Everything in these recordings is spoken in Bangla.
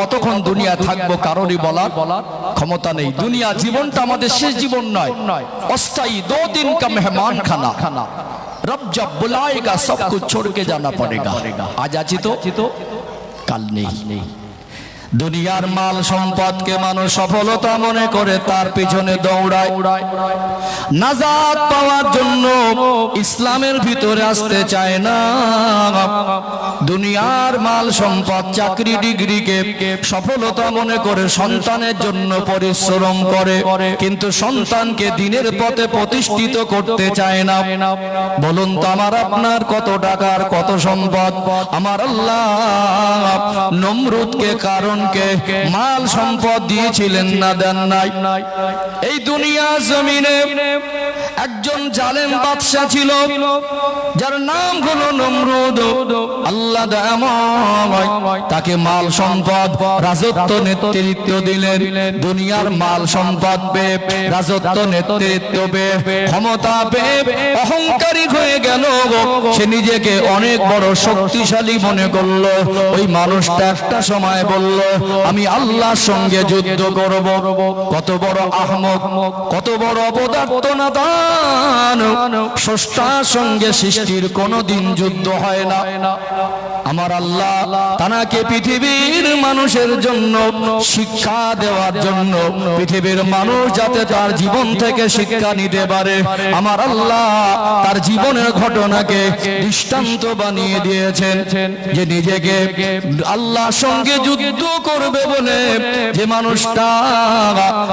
কতক্ষণ দুনিয়া থাকবো কারোরই বলার ক্ষমতা নেই। দুনিয়া জীবনটা আমাদের শেষ জীবন নয়, অস্থায়ী 2 दिन का मेहमान खाना। रब जब बुलाएगा सब कुछ छोड़ के जाना पड़ेगा। आज আছি তো কাল নেই। দুনিয়ার মাল সম্পদকে মানুষ সফলতা মনে করে তার পিছনে দৌড়ায়। নাজাত পাওয়ার জন্য ইসলামের ভিতরে আসতে চায় না। দুনিয়ার মাল সম্পদ চাকরি ডিগ্রিকে সফলতা মনে করে সন্তানের জন্য পরিশ্রম করে, কিন্তু সন্তানকে দিনের পথে প্রতিষ্ঠিত করতে চায় না। বলুন তো আমার আপনার কত টাকার কত সম্পদ? আমার আল্লাহ নমরুদকে কারণ মাল সম্পদ দিয়েছিলেন না, দেন নাই? এই দুনিয়া জমিনে একজন জালেম বাদশা ছিল যার নাম হলো নমরুদ। আল্লাহ তাকে মাল সম্পদ রাজত্ব নেতৃত্ব দিলেন। দুনিয়ার মাল সম্পদ পেয়ে রাজত্ব নেতৃত্ব পেয়ে ক্ষমতা পেয়ে অহংকারী হয়ে গেল। সে নিজেকে অনেক বড় শক্তিশালী মনে করলো। ওই মানুষটা একটা সময় বলল, আমি আল্লাহর সঙ্গে যুদ্ধ করব। কত বড় আহমক, কত বড় অপদার্থ নাদান! স্রষ্টার সঙ্গে সৃষ্টির কোনদিন যুদ্ধ হয় না। আমার আল্লাহ তাকে পৃথিবীর মানুষের জন্য শিক্ষা দেওয়ার জন্য, পৃথিবীর মানুষ যাতে তার জীবন থেকে শিক্ষা নিতে পারে, আমার আল্লাহ তার জীবনের ঘটনাকে দৃষ্টান্ত বানিয়ে দিয়েছেন। যে নিজেকে আল্লাহর সঙ্গে যুদ্ধ করবে বলে যে মানুষটা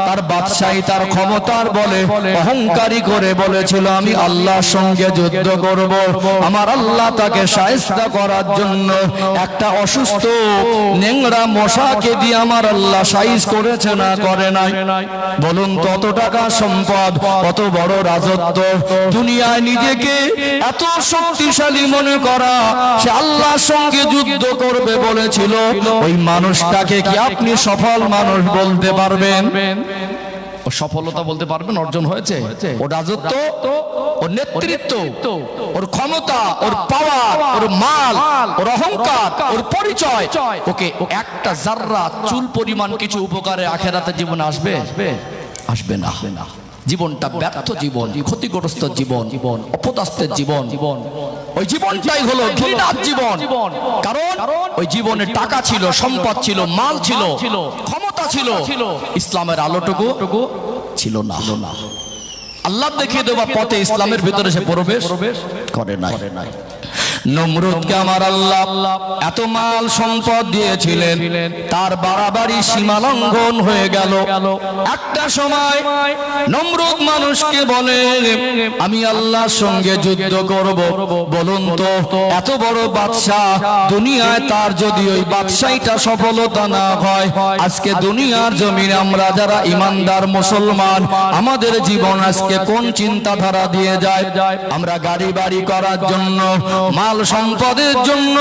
তার বাদশাহী তার ক্ষমতার বলে অহংকারী করে বলেছিল আমি আল্লাহর সঙ্গে যুদ্ধ করব, আমার আল্লাহ তাকে শায়েস্তা করার জন্য একটা অসুস্থ নেংড়া মশাকে দিয়ে আমার আল্লাহ সাইজ করেছে না করে নাই? বলুন, কত টাকা সম্পদ, কত বড় রাজত্ব, দুনিয়ায় নিজেকে এত শক্তিশালী মনে করা, সে আল্লাহর সঙ্গে যুদ্ধ করবে বলেছিল। ওই মানুষটাকে কি আপনি সফল মানুষ বলতে পারবেন? ও সফলতা বলতে পারবেন অর্জন হয়েছে? ও রাজত্ব, ওর নেতৃত্ব, ওর ক্ষমতা, ওর পাওয়ার, ওর মাল, ওর অহংকার, ওর পরিচয়, ওকে একটা জাররা চুল পরিমাণ কিছু উপকারে আখেরাতে জীবনে আসবে? আসবে না। জীবনটা ব্যর্থ জীবন, ক্ষতিগ্রস্ত জীবন, অপদাস্তের জীবন। ওই জীবনটাই হলো ঘৃণার জীবন। কারণ ওই জীবনে টাকা ছিল, সম্পদ ছিল, মাল ছিল, ক্ষমতা ছিল, ইসলামের আলোটুকু ছিল না। আল্লাহ দেখিয়ে দেওয়া পথে ইসলামের ভিতরে সে প্রবেশ করে নাই। নমরুদকে আমার আল্লাহ এত মাল সম্পদ দিয়েছিলেন, তার বাড়াবাড়ি সীমা লঙ্ঘন হয়ে গেল। একটা সময় নমরুদ মানুষকে বলে আমি আল্লাহর সঙ্গে যুদ্ধ করব। বলুন তো, এত বড় বাদশাহ দুনিয়ায়, তার যদি ওই বাদশাহীটা সফলতা না হয়, আজকে দুনিয়ার জমিনে আমরা যারা ইমানদার মুসলমান, আমাদের জীবন আজকে কোন চিন্তাধারা দিয়ে যায়? আমরা গাড়ি বাড়ি করার জন্য, মাল সম্পদের জন্য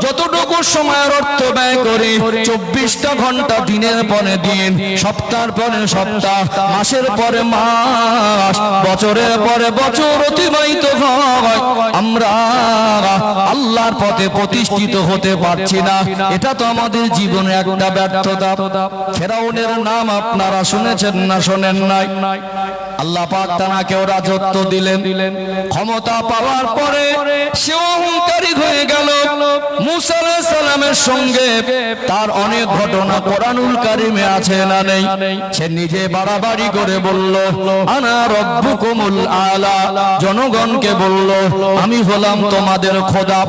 যতটুকু সময়ের অর্থ ব্যয় করি, 24টা ঘন্টা দিনের পরে দিন, সপ্তাহের পরে সপ্তাহ, মাসের পরে মাস, বছরের পরে বছর অতিবাহিত হয়, আমরা আল্লাহর পথে প্রতিষ্ঠিত হতে পারছি না। এটা তো আমাদের জীবনে একটা ব্যর্থতা। ফেরাউনের নাম আপনারা শুনেছেন না শোনেন নাই? আল্লাহ পাক তাকেও রাজত্ব দিলেন। ক্ষমতা পাওয়ার পরে সে অহংকারী হয়ে গেল। মুসা আলাইহিস সালামের সঙ্গে তার অনেক ঘটনা কোরআনুল কারিমে আছে না নেই? সে নিজে বাড়াবাড়ি করে বলল আনা রব্বুকুমুল আলা, জনগণকে বলল আমি হলাম তোমাদের খোদা।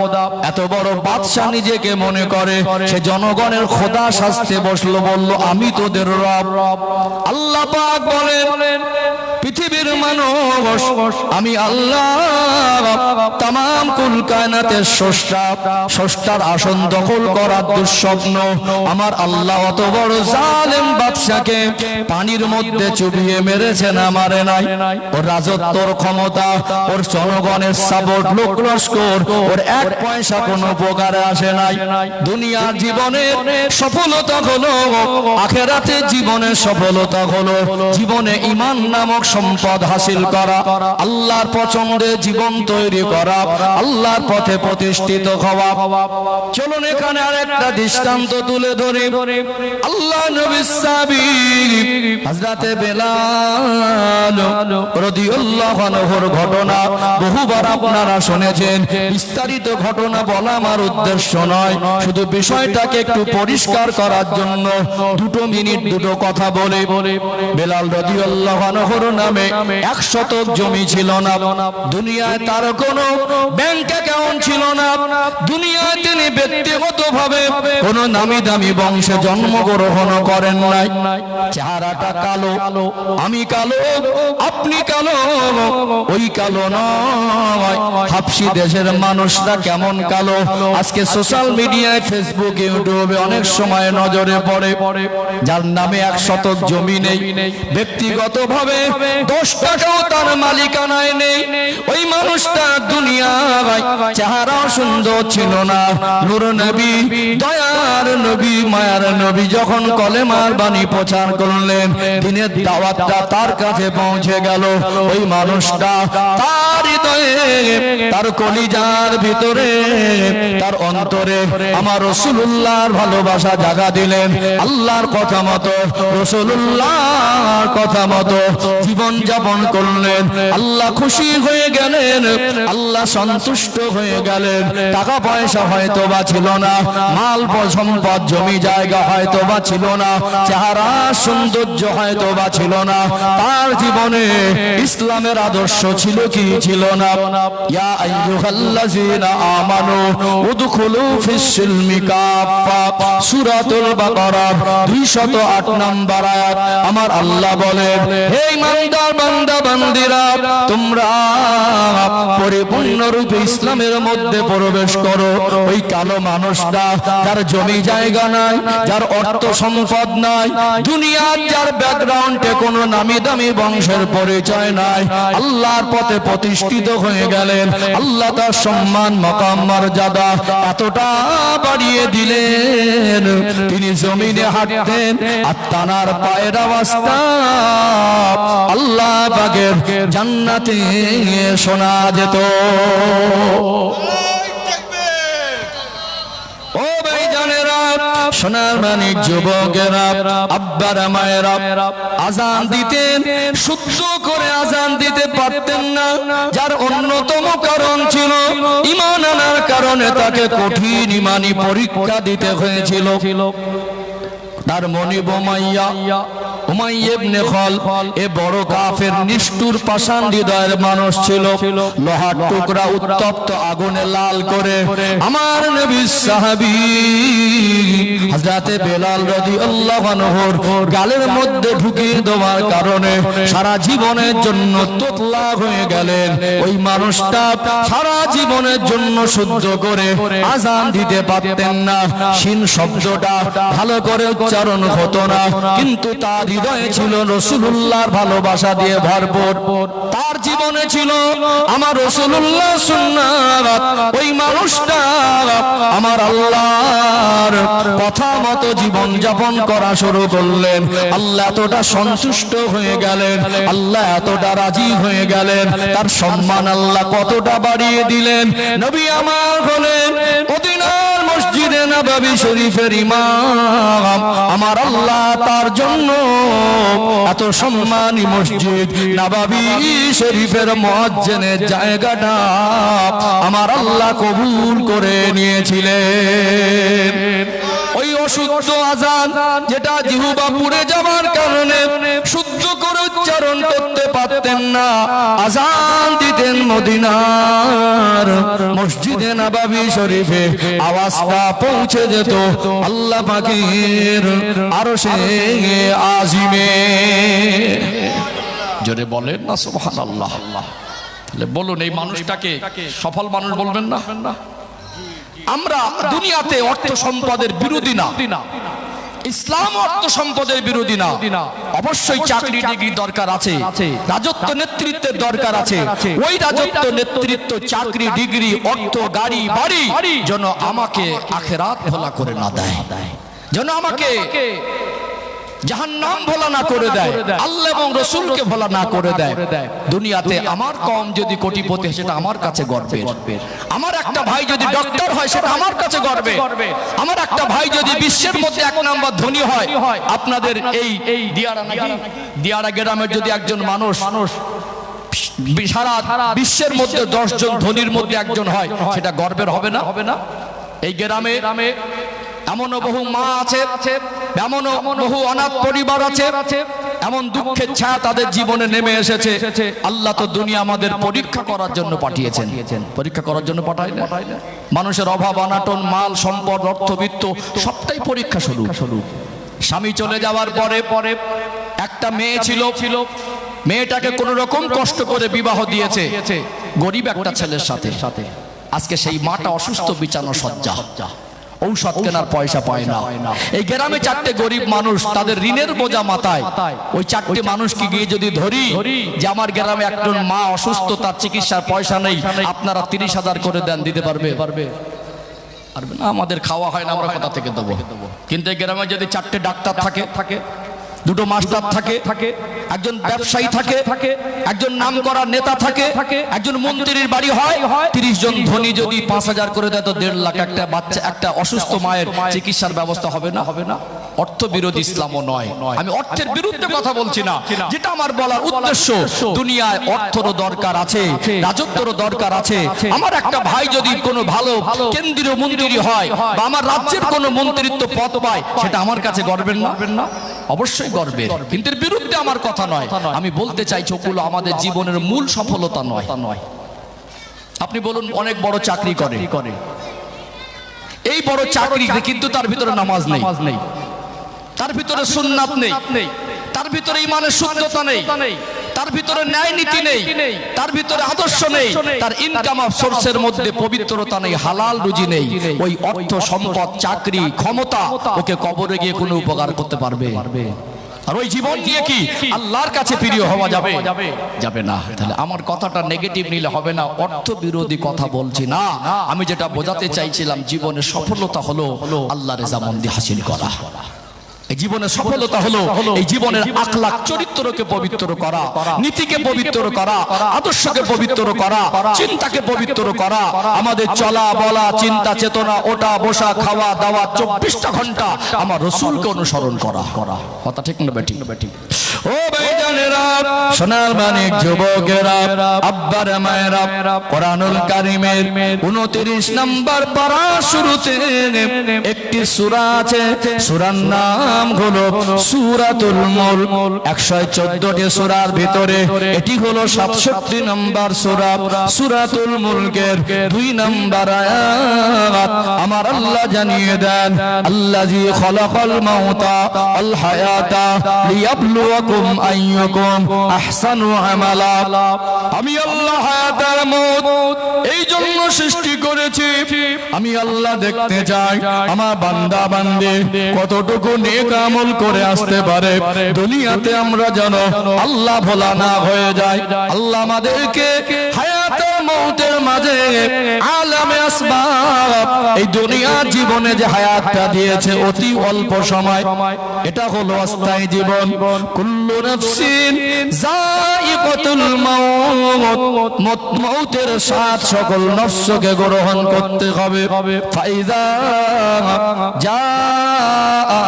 এত বড় বাদশা নিজেকে মনে করে, সে জনগণের খোদা সাজতে বসলো, বলল আমি তোদের রব। আল্লাহ পাক বলেন পৃথিবীর মানুষ, আমি আল্লাহ তামাম কুল কায়নাতের স্রষ্টা, স্রষ্টার আসন দখল করার দুঃস্বপ্ন আমার আল্লাহ অত বড় জালেম বাদশাকে পানির মধ্যে চুবিয়ে মেরেছে না মারে নাই? ওর রাজত্বর ক্ষমতা, ওর জনগণের সাপোর্ট, লোক লস্কর, ওর এক পয়সা কোনো উপকারে আসে নাই। দুনিয়ার জীবনের সফলতা হলো, আখেরাতের জীবনের সফলতা হলো জীবনে ঈমান নামক সম্পদ হাসিল করা, আল্লাহর পছন্দে জীবন তৈরি করা, আল্লাহর পথে প্রতিষ্ঠিত হওয়া। চলুন এখানে আরেকটা দৃষ্টান্ত তুলে ধরে। আল্লাহ নবী সাহাবী হযরতে বেলাল রাদিয়াল্লাহু আনহুর ঘটনা বহুবার আপনারা শুনেছেন। বিস্তারিত ঘটনা বলা আমার উদ্দেশ্য নয়, শুধু বিষয়টাকে একটু পরিষ্কার করার জন্য 2 মিনিট 2 কথা বলে। বেলাল রাদিয়াল্লাহু আনহুর নামে 1 শতক জমি ছিল না। দুনিয়ায় তার কোনো ব্যাংক অ্যাকাউন্ট ছিল না। দুনিয়ায় তিনি ব্যক্তিগতভাবে কোনো নামি দামি বংশে জন্মগ্রহণ করেন নাই। চেহারাটা কালো, আমি কালো, আপনি কালো, ওই কালো নয়। হাবশি দেশের মানুষরা কেমন কালো আজকে সোশ্যাল মিডিয়ায়, ফেসবুক, ইউটিউবে অনেক সময় নজরে পড়ে। যার নামে 1 শতক জমি নেই, ব্যক্তিগতভাবে 10 টাকাও তার মালিকানায় নেই, ওই মানুষটা দুনিয়ায় চেহারাও সুন্দর ছিল না। নূর নবী, দয়ার নবী, মায়ার নবী যখন কলেমার বাণী প্রচার করলেন, দিনের দাওয়াতটা তার কাছে পৌঁছে গেল। ওই মানুষটা তার হৃদয়ে, তার কলিজার ভিতরে, তার অন্তরে আমার রাসূলুল্লাহর ভালোবাসা জাগা দিলেন। আল্লাহর কথা মতো, রাসূলুল্লাহর কথা মতো জীবন যাপন করলেন। আল্লাহ খুশি হয়ে গেলেন, আল্লাহ সন্তুষ্ট হয়ে গেলেন। টাকা পয়সা হয়তো বা ছিল না, মাল সম্পদ জমি জায়গা হয়তো বা ছিল না, চেহারা সৌন্দর্য হয়তো বা ছিল না, তার জীবনে ইসলামের আদর্শ ছিল কি ছিল না? ইয়া আইয়ুহাল্লাযীনা আমানু উদখুলু ফিস-সিলমি কাফা, সূরাতুল বাকারা 208 নম্বর আয়াত। আমার আল্লাহ বলেন, হে ঈমানদার বান্দা বান্দীরা, তোমরা পরিপূর্ণরূপে ইসলামের মধ্যে প্রবেশ করো। ওই কালো মানুষটা যার জমি জায়গা নাই, যার অর্থ সম্পদ নাই, দুনিয়ার যার ব্যাকগ্রাউন্ডে কোনো নামি দামি বংশের পরিচয় নাই, আল্লাহর পথে প্রতিষ্ঠিত হয়ে গেলেন। আল্লাহ তার সম্মান, মাকাম, মর্যাদা এতটা বাড়িয়ে দিলেন, তিনি জমিনে হাঁটতেন আর তানার পায়ের অবস্থা আল্লাহ পাকের জান্নাতে শোনা যেত। ও ভাইজানেরা, সোনার মানিক যুবকেরা, আব্বারা মায়েরা, আজান দিতেন, শুদ্ধ করে আজান দিতে পারতেন না। যার অন্যতম কারণ ছিল ঈমান আনার কারণে তাকে কঠিন ঈমানি পরীক্ষা দিতে হয়েছিল। তার মনিব উমাইয়া ইবনে খালদ এ বড় কাফের, নিষ্ঠুর, পাষাণ হৃদয়ের মানুষ ছিল। লোহার টুকরা উত্তপ্ত আগুনে লাল করে আমার নবী সাহাবী হযরতে বেলাল রাদিয়াল্লাহু আনহুর গালের মধ্যে ঢুকিয়ে দেওয়ার কারণে সারা জীবনের জন্য তোতলা হয়ে গেলেন। ওই মানুষটা সারা জীবনের জন্য শুদ্ধ করে আজান দিতে পারতেন না, শিন শব্দটা ভালো করে উচ্চারণ হতো না, কিন্তু তার হৃদয়ে ছিল রাসূলুল্লাহর ভালোবাসা দিয়ে ভরপুর। তার জীবনে ছিল আমার রাসূলুল্লাহ সুন্নাত। ওই মানুষটা আমার আল্লাহর কথা মতো জীবন যাপন করা শুরু করলেন। আল্লাহ এতটা সন্তুষ্ট হয়ে গেলেন, আল্লাহ এতটা রাজি হয়ে গেলেন, তার সম্মান আল্লাহ কতটা বাড়িয়ে দিলেন। নবী আমার হলেন মদিনার মসজিদে নববী শরীফের ইমাম। আমার আল্লাহ তার জন্য এত সম্মানী মসজিদ নববী শরীফের মুয়াজ্জিনের জায়গাটা আমার আল্লাহ কবুল করে নিয়েছিলেন। ওই অশুদ্ধ আজান, যেটা জিহ্বা পুড়ে যাওয়ার কারণে শুদ্ধ করে উচ্চারণ করতে পারতেন না, আজান দিতেন মদিনার মসজিদে নববী শরীফে, আওয়াজটা পৌঁছে যেত আল্লাহ পাকের আরশে আজিমে। জোরে বলেন না সুবহানাল্লাহ। বলুন, এই মানুষটাকে সফল মানুষ বলবেন না? আমরা দুনিয়াতে অর্থ সম্পদের বিরোধী না, ইসলাম অর্থ সম্পদের বিরোধী না। অবশ্যই চাকরি ডিগ্রি দরকার আছে, রাজত্ব নেতৃত্বের দরকার আছে। ওই রাজত্ব নেতৃত্ব, চাকরি ডিগ্রি, অর্থ, গাড়ি বাড়ি যেন আমাকে আখিরাত ভোলা করে না দেয়, যেন আমাকে জাহান্নাম ভোলা না করে দেয়, আল্লাহ এবং রাসূলকে ভোলা না করে দেয়। দুনিয়াতে আমার কম যদি কোটিপতি হয় সেটা আমার কাছে গর্বের, আমার একটা ভাই যদি ডক্টর হয় সেটা আমার কাছে গর্বের, আমার একটা ভাই যদি বিশ্বের মধ্যে এক নাম্বার ধনী হয়, আপনাদের এই দিয়ারা গ্রামের যদি একজন মানুষ সারা বিশ্বের মধ্যে 10 জন ধনীর মধ্যে একজন হয়, সেটা গর্বের হবে না? এই গ্রামে এমন বহু মা আছে, এমন বহু অনাথ পরিবার আছে, এমন দুঃখের ছায়া তাদের জীবনে নেমে এসেছে। আল্লাহ তো দুনিয়া আমাদের পরীক্ষা করার জন্য পাঠিয়েছেন, পরীক্ষা করার জন্য পাঠায় না। মানুষের অভাব অনাটন, মাল সম্পদ, অর্থবিত্ত সবটাই পরীক্ষা শুরু। স্বামী চলে যাওয়ার পরে একটা মেয়ে ছিল, মেয়েটাকে কোন রকম কষ্ট করে বিবাহ দিয়েছে গরিব একটা ছেলের সাথে। আজকে সেই মাটা অসুস্থ, বিছানো সজ্জা, ঔষধ কেনার পয়সা পায় না। এই গ্রামে 4টে গরিব মানুষ, তাদের ঋণের বোঝা মাথায়। ওই 4টে মানুষকে গিয়ে যদি ধরি যে আমার গ্রামে একজন মা অসুস্থ, তার চিকিৎসার পয়সা নেই, আপনারা 30,000 করে দেন, দিতে পারবে? আমাদের খাওয়া হয় না, আমরা কোথা থেকে দেবো? কিন্তু এই গ্রামে যদি 4টে ডাক্তার থাকে, 2টো মাস্টার থাকে, একজন ব্যবসায়ী থাকে, একজন নামকরা নেতা থাকে, একজন মন্ত্রীর বাড়ি হয়, 30 জন ধনী যদি 5,000 করে দেয় তো 1.5 লাখ একটা বাচ্চা, একটা অসুস্থ মায়ের চিকিৎসার ব্যবস্থা হবে না? অর্থ বিরোধী ইসলামও নয়, আমি অর্থের বিরুদ্ধে কথা বলছি না। যেটা আমার বলার উদ্দেশ্য, দুনিয়ায় অর্থেরও দরকার আছে, রাজত্বেরও দরকার আছে। আমার একটা ভাই যদি কোনো ভালো কেন্দ্রীয় মন্ত্রী হয় বা আমার রাজ্যের কোনো মন্ত্রিত্ব পদ পায়, সেটা আমার কাছে গর্বের না? অবশ্যই গর্বের, কিন্তু এর বিরুদ্ধে আমার কথা নয়। আমি বলতে চাইছি ওগুলো আমাদের জীবনের মূল সফলতা নয়। আপনি বলুন, অনেক বড় চাকরি করে, এই বড় চাকরি কিন্তু তার ভিতরে নামাজ নেই, তার ভিতরে সুন্নাত নেই, তার ভিতরে ঈমানের শুদ্ধতা নেই, তার ভিতরে ন্যায় নীতি নেই, তার ভিতরে আদর্শ নেই, তার ইনকাম অফ সোর্সের মধ্যে পবিত্রতা নেই, হালাল রুজি নেই। ওই অর্থ, সম্পদ, চাকরি, ক্ষমতা ওকে কবরে গিয়ে কোনো উপকার করতে পারবে? আর ওই জীবন নিয়ে কি আল্লাহর কাছে প্রিয় হওয়া যাবে না? তাহলে আমার কথাটা নেগেটিভ নিলে হবে না, অর্থ বিরোধী কথা বলছি না। আমি যেটা বোঝাতে চাইছিলাম, জীবনের সফলতা হলো আল্লাহর রেজামন্দি হাসিল করা। এই জীবনের সফলতা হলো এই জীবনের আখলাক, চরিত্রকে পবিত্র করা, নীতিকে পবিত্র করা, আদর্শকে পবিত্র করা, চিন্তাকে পবিত্র করা। আমাদের চলা বলা, চিন্তা চেতনা, ওটা বসা, খাওয়া দাওয়া 24টা ঘন্টা আমার রাসূলকে অনুসরণ করা। কথা ঠিক না বেটি? ও ভাইজানেরা, সোনার মানিক যুবকেরা, আব্বার মায়েরা, কোরআনুল কারীমের 29 নম্বর পারা শুরুতে একটি সূরা আছে, সূরার নাম হলো সূরাতুল মুলক। 114টি সূরার ভিতরে এটি হলো 67 নম্বর সূরা, সূরাতুল মুলকের 2 নম্বর আয়াত। আমার আল্লাহ জানিয়ে দেন, আল্লাযী খালাকাল মাউতা ওয়াল হায়াতা লিয়াবলুয়াকুম আইয়ুকুম আহসানু আমালা। আমি আল্লাহ হায়াত আর মউত এই জন্য সৃষ্টি করেছি, আমি আল্লাহ দেখতে চাই আমার বান্দা বান্দী কতটুকু নেক আমল করে আসতে পারে, দুনিয়াতে আমরা যেন আল্লাহ ভোলা না হয়ে যায়। আল্লাহ আমাদেরকে হায়াত আর মউতের মাঝে আলামে আসবাব, এই দুনিয়ার জীবনে যে হায়াতটা দিয়েছে অতি অল্প সময়, এটা হলো অস্থায়ী জীবন। কুল্লু নাফসিন যায়িকাতুল মাউত, মউতের স্বাদ সকল নফসকে গ্রহণ করতে হবে। ফাইযা জা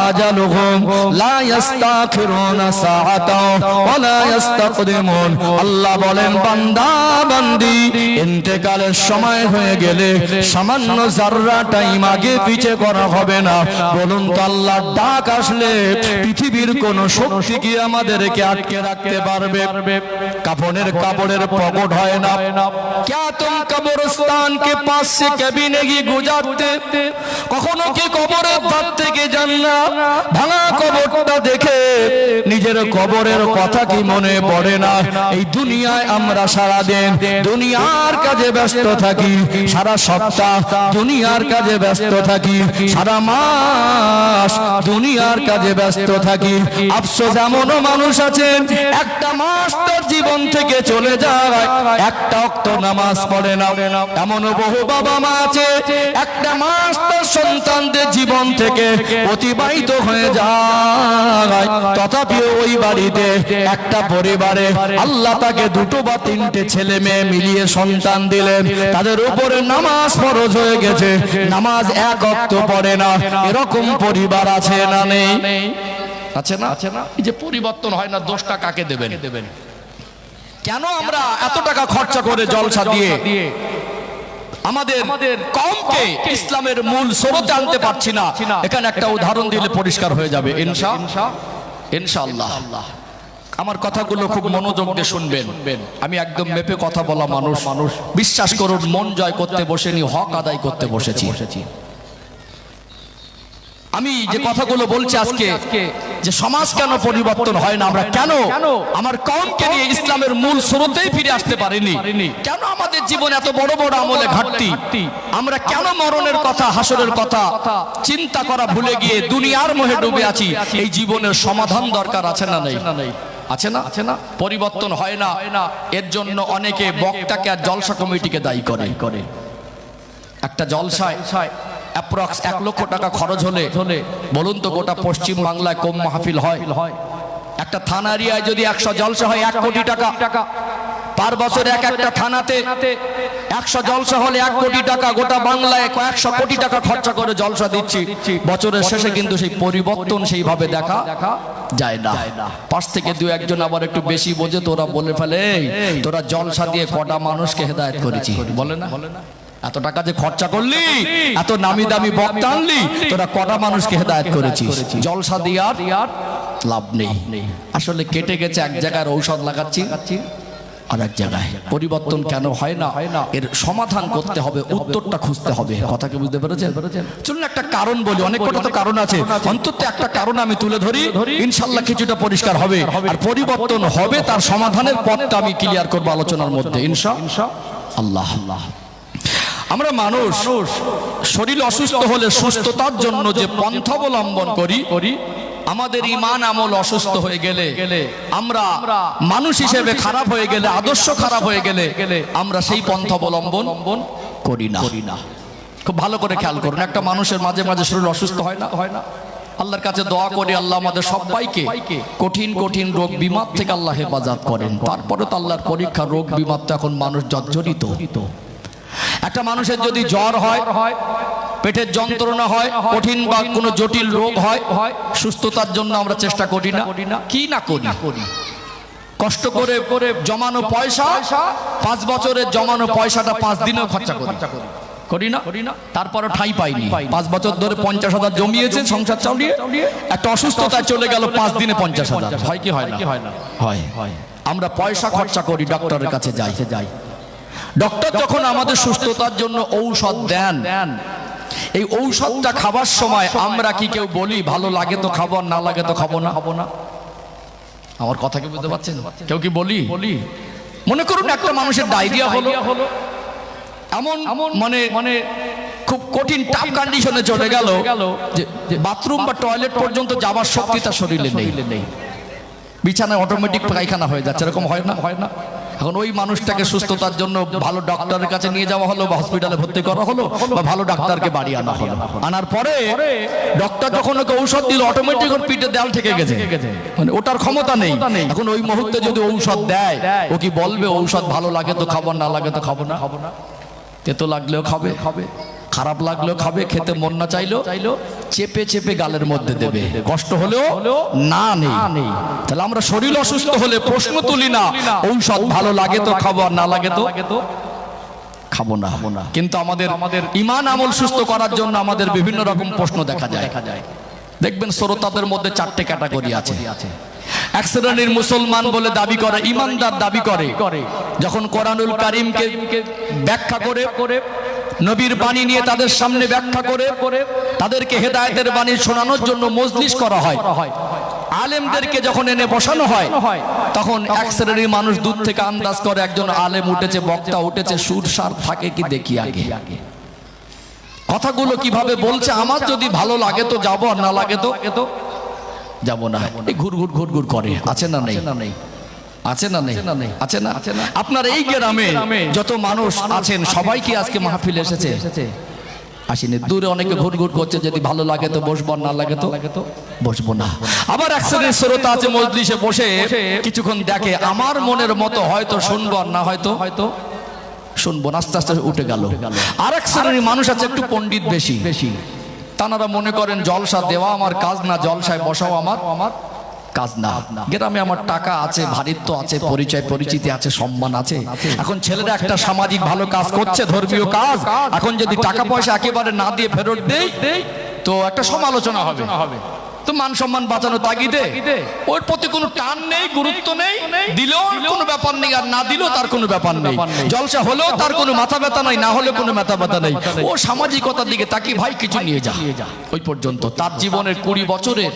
আজালুহুম লা ইস্তাখিরুনা সাআতাও ওয়া লা ইস্তাকদিমুন। আল্লাহ বলেন, বান্দা বান্দি ইন্তেকালের সময় হয়ে গেলে সামান্য যাররা টাইম আগে পিছে করা হবে না। বলুন তো, আল্লাহর ডাক আসলে পৃথিবীর কোন শক্তি কি আমাদেরকে আটকে রাখতে পারবে? কাফনের কাপড়ের পকেট হয় না, क्या तुम कब्रिस्तान के पास से कभी नहीं गुजरते? কখনো কি কবরের ধার থেকে যান না? ভাঙা কবরটা দেখে নিজের কবরের কথা কি মনে পড়ে না? এই দুনিয়ায় আমরা সারা দিন দুনিয়ার কাজে ব্যস্ত থাকি, সারা সপ্তাহ দুনিয়ার কাজে ব্যস্ত থাকি, সারা মাস দুনিয়ার কাজে ব্যস্ত থাকি। আফসোস এমনও মানুষ আছেন একটা মাস তার জীবন থেকে চলে যায়, একটা ওয়াক্ত নামাজ পড়ে না। এমনও বহু বাবা মা আছে একটা মাস তার সন্তানদের জীবন থেকে অতিবাহিত হয়ে যায়, তথাপিও ওই বাড়িতে একটা পরিবারে আল্লাহ তাকে দুটো বা তিনটে ছেলে মেয়ে মিলিয়ে সন্তান দিলেন, তাদের উপরে নামাজ ফরজ হয়ে গেছে, নামাজ এক ওয়াক্ত পড়ে না। এরকম পরিবার আছে না নেই? আছে না? এই যে পরিবর্তন হয় না, দোষটা কাকে দেবেন? কেন আমরা এত টাকা খরচা করে জলসা দিয়ে আমাদের কওমকে ইসলামের মূল স্রোতে আনতে পারছি না? এখানে একটা উদাহরণ দিলে পরিষ্কার হয়ে যাবে ইনশাআল্লাহ। আমার কথাগুলো খুব মনোযোগ দিয়ে শুনবেন। আমি একদম মেপে কথা বলা মানুষ, বিশ্বাস করুন মন জয় করতে বসেনি, হক আদায় করতে বসেছি। আমি যে কথাগুলো বলছি আজকে, যে সমাজ কেন পরিবর্তন হয় না, আমরা কেন আমার কওমকে নিয়ে ইসলামের মূল স্রোতেই ফিরে আসতে পারিনি, কেন আমাদের জীবনে এত বড় বড় আমলে ঘাটতি, আমরা কেন মরণের কথা হাসরের কথা চিন্তা করা ভুলে গিয়ে দুনিয়ার মোহে ডুবে আছি, এই জীবনের সমাধান দরকার আছে না নেই? আছে না? পরিবর্তন হয় না, এর জন্য অনেকে বক্তাকে আর জলসা কমিটিকে দায়ী করে। একটা জলসায় অ্যাপ্রক্স 1 লক্ষ টাকা খরচ হলে বলুন তো গোটা পশ্চিম বাংলায় কম মাহফিল হয়? একটা থানা এরিয়ায় যদি 100 জলসা হয় 1 কোটি টাকা, পার বছর একটা থানাতে 100 জলসা হলে 1 কোটি টাকা, গোটা বাংলায় কয়েকশো কোটি টাকা খরচা করে জলসা দিচ্ছি, বছরের শেষে কিন্তু সেই পরিবর্তন সেইভাবে দেখা যায় না। পাশ থেকে 2-1 জন আবার একটু বেশি বোঝে, তোরা বলে ফেলে তোরা জলসা দিয়ে কটা মানুষকে হেদায়েত করেছি, বলে না? এত টাকা যে খরচা করলি, এত নামি দামি বক্তা আনলি, তোরা কটা মানুষকে হেদায়েত করেছিস? জলসা দিয়ে আর লাভ নেই। আসলে কেটে গেছে এক জায়গায়, ঔষধ লাগাচ্ছি আর এক জায়গায়। পরিবর্তন কেন হয় না, এর সমাধান করতে হবে, উত্তরটা খুঁজতে হবে। কথা কি বুঝতে পেরেছেন? চলুন একটা কারণ বলি, অনেক কটা তো কারণ আছে, অন্তত একটা কারণ আমি তুলে ধরি, ইনশাআল্লাহ কিছুটা পরিষ্কার হবে, আর পরিবর্তন হবে, তার সমাধানের পথটা আমি ক্লিয়ার করবো আলোচনার মধ্যে ইনশাআল্লাহ। আমরা মানুষ শরীর অসুস্থ হলে সুস্থতার জন্য যে পন্থা অবলম্বন করি, আমাদের ঈমান আমল অসুস্থ হয়ে গেলে, আমরা মানুষ হিসেবে খারাপ হয়ে গেলে, আদর্শ খারাপ হয়ে গেলে আমরা সেই পন্থা অবলম্বন করি না। খুব ভালো করে খেয়াল করুন, একটা মানুষের মাঝে মাঝে শরীর অসুস্থ হয় না? আল্লাহর কাছে দোয়া করি আল্লাহ আমাদের সবাইকে কঠিন কঠিন রোগ বিমার থেকে আল্লাহ হেফাজত করেন। তারপরে তো আল্লাহর পরীক্ষা, রোগ বিমার তো এখন মানুষ জর্জরিত। একটা মানুষের যদি জ্বর হয়, পেটের যন্ত্রণা হয়, কঠিন বা কোনো জটিল রোগ হয়, সুস্থতার জন্য আমরা চেষ্টা করি না? কি না করি? কষ্ট করে জমানো পয়সা, 5 বছরের জমানো পয়সাটা 5 দিনেও খরচা করি না? তারপরও ঠাঁই পাইনি। 5 বছর ধরে 50,000 জমিয়েছে সংসার চালিয়ে, একটা অসুস্থতায় চলে গেল 5 দিনে 50,000। হয় কি হয় না? হয়। আমরা পয়সা খরচা করি, ডক্টরের কাছে যাই। ডক্টর যখন আমাদের সুস্থতার জন্য ঔষধ দেন, এই ঔষধটা খাবার সময় আমরা কি কেউ বলি ভালো লাগে তো খাবো, না লাগে তো খাবো না? আমার কথা কি বুঝতে পারছেন? কেউ কি বলি? মনে করুন একটা মানুষের ডায়রিয়া হলো, এমন মানে খুব কঠিন টাফ কন্ডিশনে চলে গেল যে বাথরুম বা টয়লেট পর্যন্ত যাবার শক্তি তার শরীরে নেই, বিছানায় অটোমেটিক পায়খানা হয়ে যাচ্ছে, এরকম হয় না? এখন ওই মানুষটাকে সুস্থতার জন্য ভালো ডক্টরের কাছে নিয়ে যাওয়া হলো, বা হসপিটালে ভর্তি করা হলো, বা ভালো ডাক্তারকে বাড়ি আনা হলো। আনার পরে ডক্টর যখন ওকে ঔষধ দিল, অটোমেটিক ওর পিঠে দেয়াল ঠেকে গেছে, মানে ওটার ক্ষমতা নেই। এখন ওই মুহূর্তে যদি ঔষধ দেয়, ও কি বলবে ঔষধ ভালো লাগে তো খাবো, না লাগে তো খাবো না? তেতো লাগলেও খাবে, খারাপ লাগলেও খাবে, খেতে মন না চাইলো চেপে চেপে গালের মধ্যে দেবে, কষ্ট হলেও না নেই। তাহলে আমরা শরীর অসুস্থ হলে প্রশ্ন তুলি না ঔষধ ভালো লাগে তো খাবো, আর না লাগে তো খাবো না। কিন্তু আমাদের ঈমান আমল সুস্থ করার জন্য আমাদের বিভিন্ন রকম প্রশ্ন দেখা যায়। দেখবেন শ্রোতাদের মধ্যে 4টে ক্যাটাগরি আছে। এক শ্রেণীর মুসলমান বলে দাবি করে, ঈমানদার দাবি করে, যখন কোরআনুল কারীমকে ব্যাখ্যা করে, নবীর বাণী নিয়ে তাদের সামনে ব্যাখ্যা করে তাদেরকে হেদায়েতের বাণী শোনানোর জন্য মজলিস করা হয়, আলেমদেরকে যখন এনে বসানো হয় তখন এক শ্রেণীর মানুষ দূর থেকে আন্দাজ করে একজন আলেম উঠেছে, বক্তা উঠেছে, সুর সার থাকে কি দেখি আগে, কথাগুলো কিভাবে বলছে, আমার যদি ভালো লাগে তো যাবো, আর না লাগে তো যাবো না। এই ঘুর ঘুর ঘুর ঘুর করে, আছে না নেই? আছে না নেই? আছে না? আপনার এই গ্রামে যত মানুষ আছেন সবাই কি আজকে মাহফিলে এসেছে? আসেনি। দূরে অনেকে ঘুর ঘুর করছে, যদি ভালো লাগে তো বসবো, না লাগে তো বসবো না। আবার এক শ্রেণীর শ্রোতা আছে মজলিসে বসে কিছুক্ষণ দেখে, আমার মনের মতো হয়তো শুনবো, আর না হয়তো শুনবো না, আস্তে আস্তে উঠে গেল। আর এক শ্রেণীর মানুষ আছে একটু পণ্ডিত বেশি, তানারা মনে করেন জলসা দেওয়া আমার কাজ না, জলসায় বসাও আমার কাজ না। গ্রামে আমার টাকা আছে, ভারিত্ব আছে, পরিচয় পরিচিতি আছে, সম্মান আছে। এখন ছেলেরা একটা সামাজিক ভালো কাজ করছে, ধর্মীয় কাজ, এখন যদি টাকা পয়সা একেবারে না দিয়ে ফেরত দেই তো একটা সমালোচনা হবে, তো মান সম্মান বাঁচানো তাগিদে ওর প্রতি কোনো টান নেই, গুরুত্ব নেই, দিলেও কোনো ব্যাপার নেই, আর না দিলেও তার কোনো ব্যাপার নেই, জলসা হলেও তার কোনো মাথা ব্যথা নাই, না হলে কোনো মাথা ব্যথা নেই। ও সামাজিকতার দিকে তাকিয়ে ভাই কিছু নিয়ে যা, ওই পর্যন্ত। তার জীবনের 20 বছরের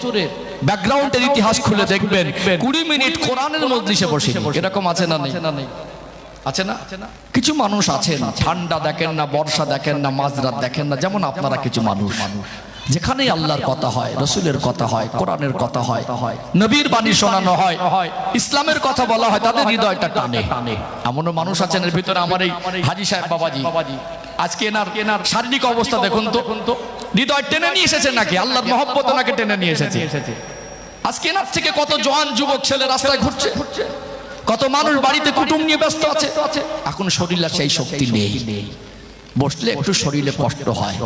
ব্যাকগ্রাউন্ডের ইতিহাস খুলে দেখবেন 20 মিনিট কোরআনের মজলিসে বসে, এরকম আছে না নেই? আছে না? কিছু মানুষ আছেন ঠান্ডা দেখেন না, বর্ষা দেখেন না, মাঝরাত দেখেন না, যেমন আপনারা কিছু মানুষ, যেখানে আল্লাহর কথা হয়, রসুলের কথা হয়, কোরআনের কথা হয়, নবীর বাণী শোনানো হয়, ইসলামের কথা বলা হয়, তাদের হৃদয়টা টানে। এমনও মানুষ আছেন এর ভিতরে, আমার এই হাজী সাহেব বাবাজি, আজকে এনার শারীরিক অবস্থা দেখুন তো, হৃদয় টেনে নিয়ে এসেছে নাকি? আল্লাহর মহব্বত ওনাকে টেনে নিয়ে এসেছে। আজকে এনার থেকে কত জওয়ান যুবক ছেলে রাস্তায় ঘুরছে, কত মানুষ বাড়িতে কুটুম নিয়ে ব্যস্ত আছে, এখন শরীরে সেই শক্তি নেই, বসলে একটু শরীরে কষ্ট হয়,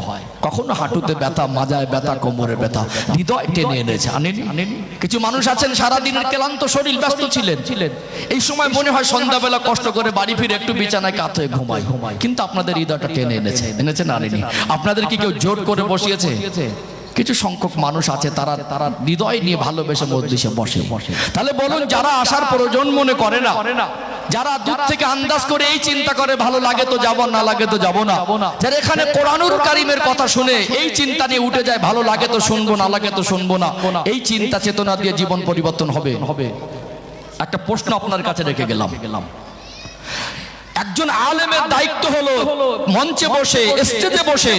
কখনো হাঁটুতে ব্যথা, মাজায় ব্যথা, কোমরে ব্যথা, হৃদয় টেনে এনেছে। আনেনি? কিছু মানুষ আছেন সারাদিনের ক্লান্ত শরীর, ব্যস্ত ছিলেন, এই সময় মনে হয় সন্ধ্যাবেলা কষ্ট করে বাড়ি ফিরে একটু বিছানায় কাত হয়ে ঘুমায়, কিন্তু আপনাদের হৃদয়টা টেনে এনেছে না আনেনি? আপনাদের কি কেউ জোর করে বসিয়েছে? কিছু সংখ্যক মানুষ আছে তারা হৃদয় নিয়ে ভালোবেসে মজলিসে বসে। তাহলে বলুন, যারা আসার প্রয়োজন মনে করে না, যারা দূর থেকে আন্দাজ করে এই চিন্তা করে ভালো লাগে তো যাব, না লাগে তো যাব না, যারা এখানে কোরআনুল কারীমের কথা শুনে এই চিন্তা নিয়ে উঠে যায়, ভালো লাগে তো শুনবো, না লাগে তো শুনবো না, এই চিন্তা চেতনা দিয়ে জীবন পরিবর্তন হবে। একটা প্রশ্ন আপনার কাছে রেখে গেলাম, একজন আলেমের দায়িত্ব হলো মঞ্চে বসে, স্টেজে বসে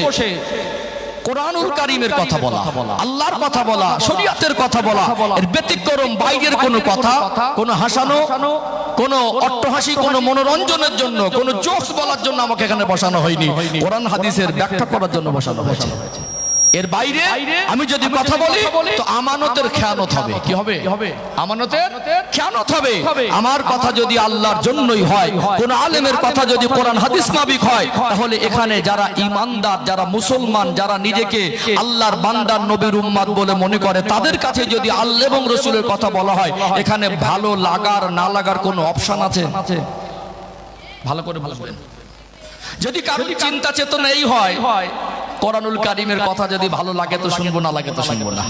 কোরআনুল কারীমের কথা বলা, আল্লাহর কথা বলা, শরীয়তের কথা বলা, এর ব্যতিক্রম বাইরের কোনো কথা, কোনো হাসানো, কোনো অট্টহাসি, কোনো মনোরঞ্জনের জন্য, কোনো জোকস বলার জন্য আমাকে এখানে বসানো হয়নি, কোরআন হাদিসের ব্যাখ্যা করার জন্য বসানো হয়েছে। এর বাইরে আমি যদি কথা বলি তো আমানতের খেয়ানত হবে। কি হবে? আমানতের খেয়ানত হবে। আমার কথা যদি আল্লাহর জন্যই হয়, কোন আলেমের কথা যদি কোরআন হাদিস মাফিক হয়, তাহলে এখানে যারা ঈমানদার, যারা মুসলমান, যারা নিজেকে আল্লাহর বান্দার নবীর উম্মত বলে মনে করে, তাদের কাছে যদি আল্লাহ এবং রাসূলের কথা বলা হয়, এখানে ভালো লাগার না লাগার কোনো অপশন আছে? ভালো করে বুঝবেন। যদি কারোর চিন্তা চেতনা এই হয়, কোরআনুল কারীমের কথা যদি ভালো লাগে তো শুনবো, না লাগে তো শুনবো না,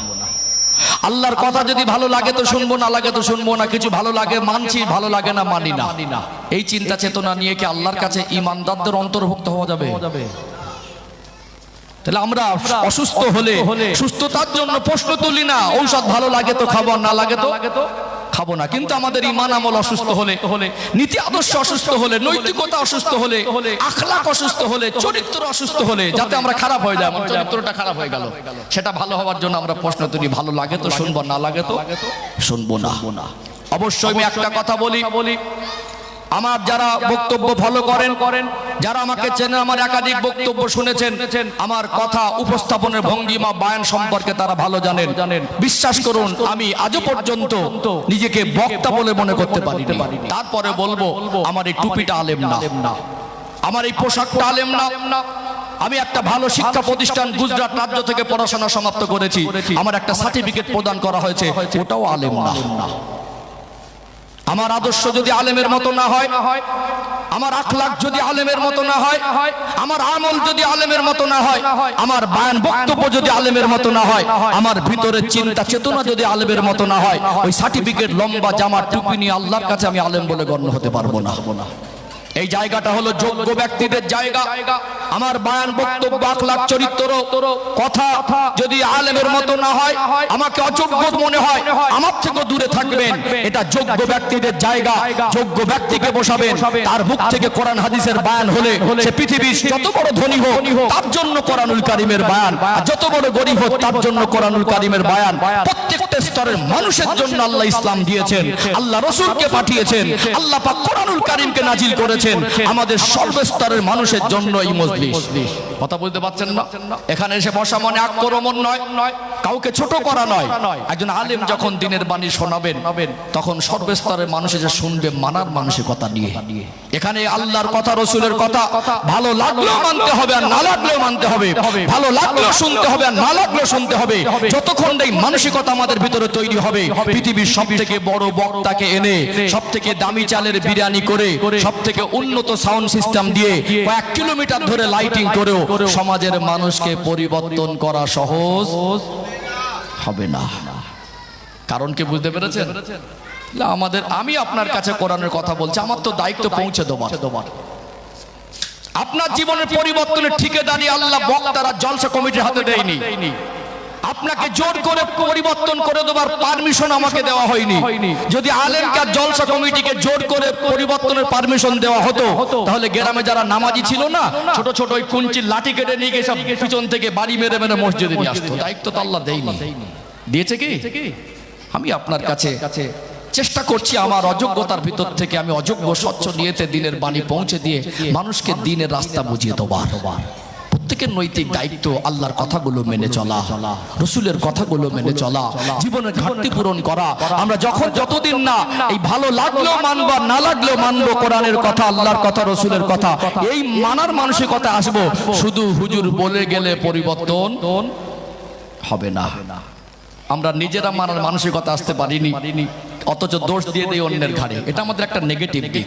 আল্লাহর কথা যদি ভালো লাগে তো শুনবো, না লাগে তো শুনবো না, কিছু ভালো লাগে মানছি, ভালো লাগে না মানি না, এই চিন্তা চেতনা নিয়ে কি আল্লাহর কাছে ঈমানদারদের অন্তর্ভুক্ত হওয়া যাবে? তাহলে আমরা অসুস্থ হলে সুস্থতার জন্য প্রশ্ন তুলি না, ঔষধ ভালো লাগে তো খাবো, না লাগে তো খাবো না, কিন্তু আমাদের ঈমান আমল অসুস্থ হলে, নীতি আদর্শ অসুস্থ হলে, নৈতিকতা অসুস্থ হলে, আখলাক অসুস্থ হলে, চরিত্র অসুস্থ হলে, যাতে আমরা খারাপ হয়ে যায়, আমার চরিত্রটা খারাপ হয়ে গেল, সেটা ভালো হওয়ার জন্য আমরা প্রশ্ন তুলি, ভালো লাগে তো শুনবো, না লাগে তো শুনবো না। অবশ্যই আমি একটা কথা বলি, আমার যারা বক্তব্য ফলো করেন, যারা আমাকে চেনে, আমার একাধিক বক্তব্য শুনেছেন, আমার কথা উপস্থাপনের ভঙ্গিমা, বায়ান সম্পর্কে তারা ভালো জানেন। বিশ্বাস করুন, আমি আজও পর্যন্ত নিজেকে বক্তা বলে মনে করতে পারিনি। তারপরে বলবো, আমার এই টুপিটা আলেম না, আমার এই পোশাকটা আলেম না। আমি একটা ভালো শিক্ষা প্রতিষ্ঠান গুজরাট রাজ্য থেকে পড়াশোনা সমাপ্ত করেছি, আমার একটা সার্টিফিকেট প্রদান করা হয়েছে, ওটাও আলেম না। আমার আদর্শ যদি আলেমের মতো না হয়, আমার আখলাক যদি আলেমের মতো না হয়, আমার আমল যদি আলেমের মতো না হয়, আমার বায়ান বক্তব্য যদি আলেমের মতো না হয়, আমার ভিতরের চিন্তা চেতনা যদি আলেমের মতো না হয়, ওই সার্টিফিকেট, লম্বা জামা, টুপি নিয়ে আল্লাহর কাছে আমি আলেম বলে গণ্য হতে পারবো না। এই জায়গাটা হলো যোগ্য ব্যক্তিদের জায়গা। আমার বয়ান বক্তব্য আখলাক চরিত্র কথা যদি আলেমের মতো না হয়, আমাকে অযোগ্য মনে হয়, আমার থেকে দূরে থাকবেন। এটা যোগ্য ব্যক্তিদের জায়গা, যোগ্য ব্যক্তিকে বসাবেন। তার মুখ থেকে কোরআন হাদিসের বয়ান হলে সে পৃথিবীর যত বড় ধনী হোক তার জন্য কোরআনুল কারীমের বয়ান, আর যত বড় গরীব হোক তার জন্য কোরআনুল কারীমের বয়ান। প্রত্যেকটা স্তরের মানুষের জন্য আল্লাহ ইসলাম দিয়েছেন, আল্লাহ রাসূলকে পাঠিয়েছেন, আল্লাহ পাক কোরআনুল কারীমকে নাজিল করেছেন আমাদের সর্বস্তরের মানুষের জন্য। এই মজলিস, কথা বলতে পারছেন না? এখানে এসে বসা মানে আক্রমণ নয়, কাউকে ছোট করা নয়। একজন আলেম যখন দিনের বাণী শোনাবেন তখন সর্বস্তরের মানুষ এসে শুনবে মানার মানসিকতা নিয়ে। এখানে আল্লাহর কথা রাসূলের কথা ভালো লাগলেও মানতে হবে আর না লাগলেও মানতে হবে, ভালো লাগলেও শুনতে হবে আর না লাগলেও শুনতে হবে। যতক্ষণ এই মানসিকতা আমাদের ভিতরে তৈরি হবে, পৃথিবীর সবথেকে বড় বক্তাকে এনে সবথেকে দামি চালের বিরিয়ানি করে সবথেকে উন্নত সাউন্ড সিস্টেম দিয়ে কয়েক কিলোমিটার ধরে লাইটিং করেও সমাজের মানুষকে পরিবর্তন করা সহজ হবে না। কারণ কি বুঝতে পেরেছেন? আমাদের, আমি আপনার কাছে কোরআনের কথা বলছি, আমার তো দায়িত্ব পৌঁছে দেবার। আপনার জীবনের পরিবর্তনের ঠিকাদারি আল্লাহ বক্তারা জলসা কমিটির হাতে দেয়নি। আপনাকে জোর করে পরিবর্তন করে দেবার পারমিশন আমাকে দেওয়া হয়নি। যদি আলেমকে জলসা কমিটিকে জোর করে পরিবর্তনের পারমিশন দেওয়া হতো তাহলে গ্রামে যারা নামাজি ছিল না, ছোট ছোট ওই কুঞ্চির লাঠি কেটে নিয়ে গিয়ে সব পিছন থেকে বাড়ি মেরে মেরে মসজিদে নিয়ে আসতো। দায়িত্ব তো আল্লাহ দেয়নি। দিয়েছে কি? আমি আপনার কাছে চেষ্টা করছি আমার অযোগ্যতার ভিতর থেকে আমি অযোগ্য স্বচ্ছ নিয়েতে দিনের বাণী পৌঁছে দিয়ে মানুষকে দিনের রাস্তা বুঝিয়ে দেবার। প্রত্যেকের নৈতিক দায়িত্ব আল্লাহর কথাগুলো মেনে চলা, রাসূলের কথাগুলো মেনে চলা, জীবনের ঘাটতি পূরণ করা। আমরা যখন যতদিন না এই ভালো লাগলেও মানবো না লাগলেও মানবো কোরআনের কথা, আল্লাহর কথা, রাসূলের কথা, এই মানার মানসিকতা আসবো, শুধু হুজুর বলে গেলে পরিবর্তন হবে না। আমরা নিজেরা মানার মানসিকতা আসতে পারিনি, অথচ দোষ দিয়ে দেই অন্যের ঘাড়ে। এটা আমাদের একটা নেগেটিভ দিক।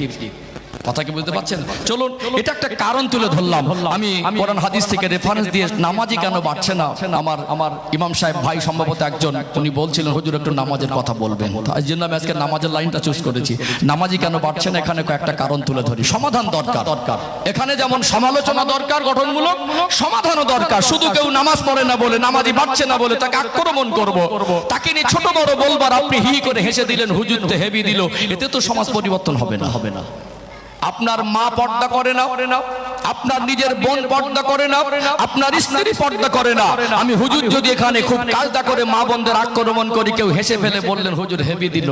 কথা কি বুঝতে পারছেন? চলুন এটা একটা কারণ তুলে ধরলাম। আমি কোরআন হাদিস থেকে রেফারেন্স দিয়ে নামাজি কেন বাড়ছে না, আমার ইমাম সাহেব ভাই সম্ভবত একজন, উনি বলছিলেন হুজুর একটু নামাজের কথা বলবেন, তাই জন্য আমি আজকে নামাজের লাইনটা চুজ করেছি। নামাজি কেন বাড়ছে না, এখানে কয়েকটা কারণ তুলে ধরি। সমাধান দরকার। এখানে যেমন সমালোচনা দরকার, গঠনমূলক সমাধানও দরকার। শুধু কেউ নামাজ পড়ে না বলে, নামাজি বাড়ছে না বলে তাকে আক্রমণ করব, তাকে নিয়ে ছোট বড় বলবার আপনি হি করে হেসে দিলেন, হুজুর তো হেভি দিল, এতে তো সমাজ পরিবর্তন হবে না। আপনার মা পর্দা করে না, আপনার নিজের বোন পর্দা করে না, আপনার স্ত্রী পর্দা করে না। আমি হুজুর যদি এখানে খুব কাজটা করে মা বোনদের আক্রমণ করি, কেউ হেসে ফেলে বললেন হুজুর হেভি দিল,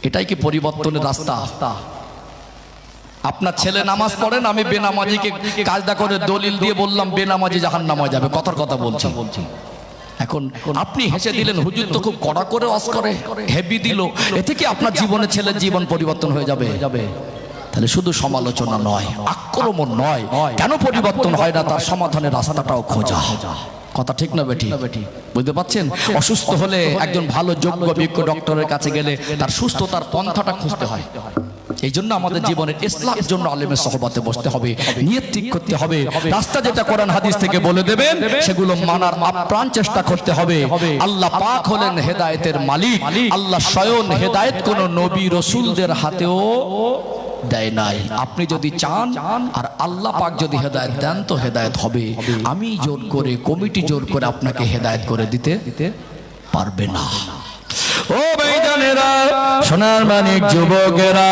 এটাই কি পরিবর্তনের রাস্তা? আপনার ছেলে নামাজ পড়েন, আমি বেনামাজিকে কাজটা করে দলিল দিয়ে বললাম বেনামাজি জাহান্নামে যাবে, কথার কথা বলছি। এখন আপনি হেসে দিলেন হুজুর তো খুব কড়া করে ওয়াজ করে, হেভি দিল, এতে কি আপনার জীবনে ছেলের জীবন পরিবর্তন হয়ে যাবে? তাহলে শুধু সমালোচনা নয়, আক্রমণ নয়, কেন পরিবর্তন হয় না তার সমাধানের রাস্তাটাও খোঁজা। কথা ঠিক না বেটি? বুঝতে পাচ্ছেন? অসুস্থ হলে একজন ভালো যোগ্য বিজ্ঞ ডক্টরের কাছে গেলে তার সুস্থতার পন্থাটা খুঁজতে হয়। এই জন্য আমাদের জীবনের ইসলামের জন্য আলেমের সহবতে বসতে হবে, নিয়ত ঠিক করতে হবে, রাস্তা যেটা কোরআন হাদিস থেকে বলে দেবেন সেগুলো মানার আপ্রাণ চেষ্টা করতে হবে। আল্লাহ পাক হলেন হেদায়েতের মালিক, আল্লাহ স্বয়ং হেদায়েত কোন নবী রাসূলদের হাতেও দেয় নাই। আপনি যদি চান আর আল্লাহ পাক যদি হেদায়েত দেন তো হেদায়েত হবে। আমি জোর করে, কমিটি জোর করে আপনাকে হেদায়েত করে দিতে পারবে না। ও ভাইজানেরা, সোনার মানিক যুবকেরা,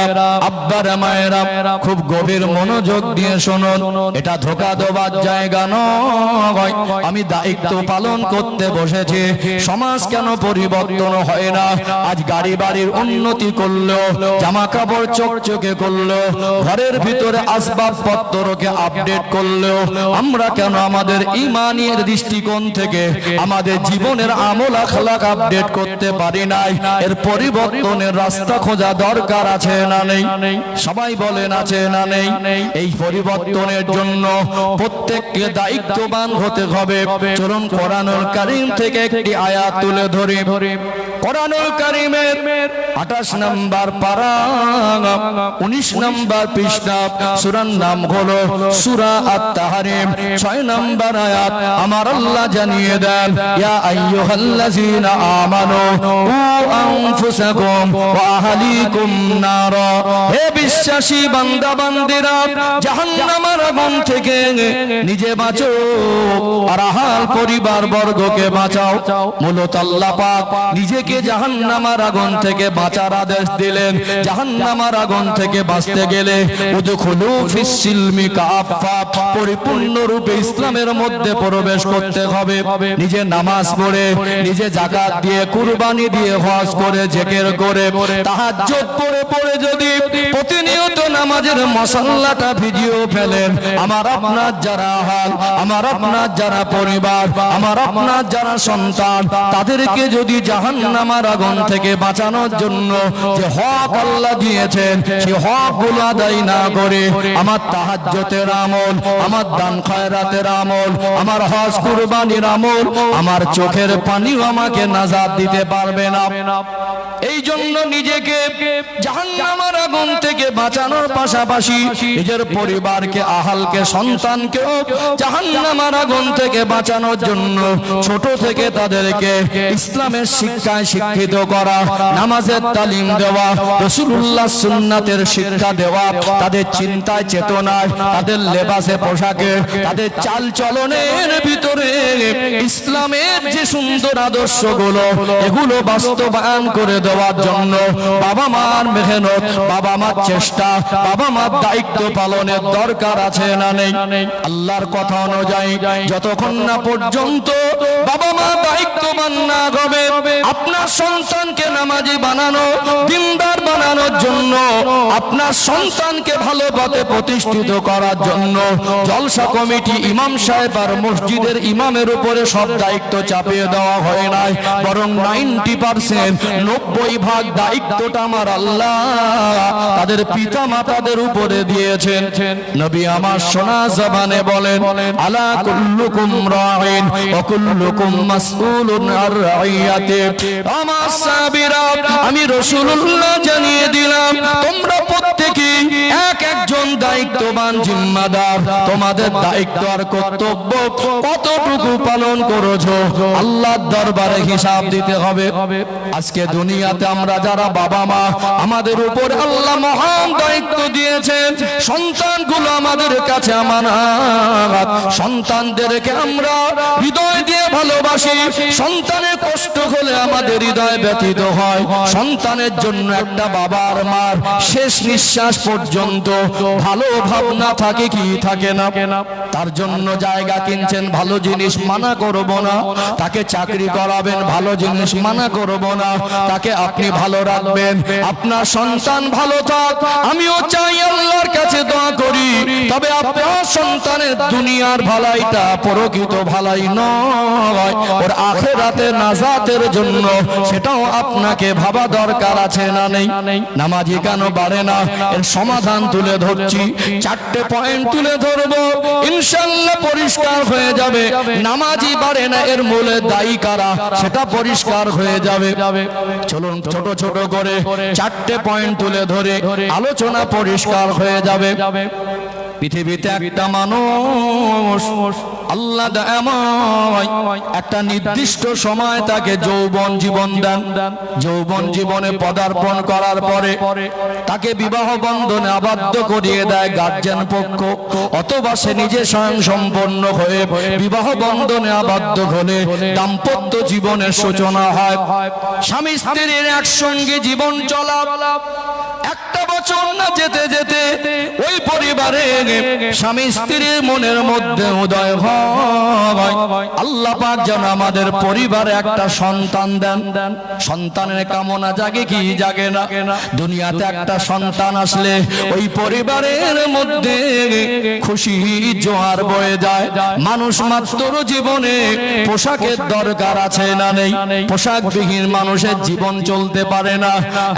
আব্বারা মায়েরা, খুব গভীর মনোযোগ দিয়ে শুনুন। এটা ধোঁকা দেওয়ার জায়গা নয়। আমি দায়িত্ব পালন করতে বসেছি। সমাজ কেন পরিবর্তন হয় না? আজ গাড়ি বাড়ির উন্নতি করলো, জামা কাপড় চকচকে করলো, ঘরের ভিতরে আসবাবপত্রকে আপডেট করলো, আমরা কেন আমাদের ঈমানের দৃষ্টিকোণ থেকে আমাদের জীবনের আমল আখলাক আপডেট করতে পারি না? এর পরিবর্তনের রাস্তা খোঁজা দরকার আছে না নেই? সবাই বলেন আছে না নেই? এই পরিবর্তনের জন্য প্রত্যেককে দায়িত্ববান হতে হবে। চলুন কোরআনুল কারীম থেকে একটি আয়াত তুলে ধরি। কোরআনুল কারীমের 28 নম্বর পারা 19 নম্বর পৃষ্ঠা, সূরার নাম হলো সূরা আত-তাহরিম, 6 নম্বর আয়াত। আমার আল্লাহ জানিয়ে দেন, ইয়া আইয়ুহাল্লাযীনা আমানু আনফুসাকুম ওয়া আহলিকুম নার। হে বিশ্বাসী বান্দা বান্দিরা, জাহান্নামের আগুন থেকে নিজে বাঁচো আর আহাল পরিবার বর্গকে বাঁচাও। মূলত আল্লাহ পাক নিজেকে জাহান্নামের আগুন থেকে বাঁচার আদেশ দিলেন। জাহান্নামের আগুন থেকে বাঁচতে গেলে উদখুলু ফিস সিলমি কাফা, পরিপূর্ণ রূপে ইসলামের মধ্যে প্রবেশ করতে হবে। নিজে নামাজ পড়ে, নিজে যাকাত দিয়ে, কুরবানি দিয়ে, হজ করে, জিকির করে, তাহাজ্জুদ পড়ে যদি প্রতিনিয়ত নামাজের মশাল্লাটা ভিজিয়ে ফেলেন, আমার আপনার যারা হাল, আমার আপনার যারা পরিবার, আমার আপনার যারা সন্তান, তাদেরকে যদি জাহান্নামের আগুন থেকে বাঁচানোর জন্য যে হক আল্লাহ দিয়েছেন সেই হকগুলো আদায় না করে আমার তাহাজ্জুদের আমল, আমার দান খয়রাতের আমল, আমার হজ কুরবানির আমল, আমার চোখের পানিও আমাকে নাজাত দিতে পারবে না। এই জন্য নিজেকে জাহান্নামের আগুন থেকে বাঁচানোর পাশাপাশি নিজের পরিবারকে, আহালকে, সন্তানকেও জাহান্নামের আগুন থেকে বাঁচানোর জন্য ছোট থেকে তাদেরকে ইসলামের শিক্ষায় শিক্ষিত করা, নামাজের তালিম দেওয়া, রাসূলুল্লাহ সুন্নাতের শিক্ষা দেওয়া, তাদের চিন্তায় চেতনায়, তাদের লেবাসে পোশাকে, তাদের চাল চলনের ভিতরে ইসলামের যে সুন্দর আদর্শগুলো এগুলো বাস্তবায়ন করে দেওয়ার জন্য বাবা মার মেহনত, বাবা মার চেষ্টা, বাবা মার দায়িত্ব পালনের দরকার আছে না নেই? আল্লাহর কথা অনুযায়ী যতক্ষণ না পর্যন্ত বাবা মা দায়িত্ববান না হবে, আপনার সন্তানকে নামাজি বানানো, দিনদার বানানোর জন্য, আপনার সন্তানকে ভালো পথে প্রতিষ্ঠিত করার জন্য জলসা কমিটি, ইমাম সাহেব আর মসজিদের ইমামের উপরে সব দায়িত্ব চাপিয়ে দেওয়া হয় নাই, বরং 90% 90% দায়িত্বটা আমার আল্লাহ তাদের পিতা মাতাদের উপরে দিয়েছেন। নবী আমার শোনা জবানে বলেন, আলা কুল্লুকুম রাঈন ওয়া কুল্লুকুম মাসউলুন আর রাইয়াতি। আমার সাহাবীরা, আমি রাসূলুল্লাহ জানিয়ে দিলাম, তোমরা প্রত্যেকেই এক একজন দায়িত্ববান জিম্মাদার। তোমাদের দায়িত্ব আর কর্তব্য কতটুকু পালন করেছো আল্লাহর দরবারে হিসাব দিতে হবে। আজকে দুনিয়াতে আমরা যারা বাবা মা, আমাদের উপর আল্লাহ মহান দায়িত্ব দিয়েছেন, সন্তানগুলো আমাদের কাছে আমানত। সন্তানদেরকে আমরা হৃদয় দিয়ে ভালোবাসি, সন্তানের কষ্ট হলে আমাদের হৃদয় ব্যথিত হয়। সন্তানের জন্য একটা বাবার মার শেষ নিঃশ্বাস পর্যন্ত ভালো ভাবনা থাকে কি থাকে না? তার জন্য জায়গা কিনছেন, ভালো জিনিস মানা করব না। তাকে চাকরি করাবেন, ভালো জিনিস মানা করব না। তাকে আপনি ভালো রাখবেন, আপনার সন্তান ভালো থাক। আমিও চাই, আল্লাহর কাছে দোয়া করি, তবে আপনার সন্তানের দুনিয়ার ভালাইটা পরকৃত ভালাই নয়, ওর আখিরাতে নাজাতের জন্য সেটাও আপনাকে ভাবা দরকার আছে না নেই? নামাজি কেন বাড়ে না, এর সমাধান তুলে ধরছি। 4টে পয়েন্ট তুলে ধরবো, ইনশাআল্লাহ পরিষ্কার হয়ে যাবে। নামাজি বাড়ে না, এর মূলে দায়ী কারা সেটা পরিষ্কার হয়ে যাবে। চলুন ছোট ছোট করে 4টে পয়েন্ট তুলে ধরে আলোচনা পরিষ্কার হয়ে যাবে। পৃথিবীতে একটা মানুষ আল্লাহ একটা নির্দিষ্ট সময় তাকে যৌবন জীবন দেন। যৌবন জীবনে পদার্পণ করার পরে তাকে বিবাহ বন্ধনে আবদ্ধ করিয়ে দেয় গার্জিয়ান পক্ষ, অথবা সে নিজে স্বয়ং সম্পন্ন হয়ে বিবাহ বন্ধনে আবদ্ধ হলে দাম্পত্য জীবনের সূচনা হয়। স্বামী স্ত্রীর একসঙ্গে জীবন চলা, একটা বছর না যেতে যেতে ওই পরিবারে স্বামী স্ত্রীর মনের মধ্যে উদয় হয়, আল্লাহ পাক যেন আমাদের পরিবারে একটা সন্তান দেন। সন্তানের কামনা জাগে কি জাগে না? দুনিয়াতে একটা সন্তান আসলে ওই পরিবারের মধ্যে খুশি জোয়ার বয়ে যায়। মানুষ মাত্র জীবনে পোশাকের দরকার আছে না নেই? পোশাকবিহীন মানুষের জীবন চলতে পারে না।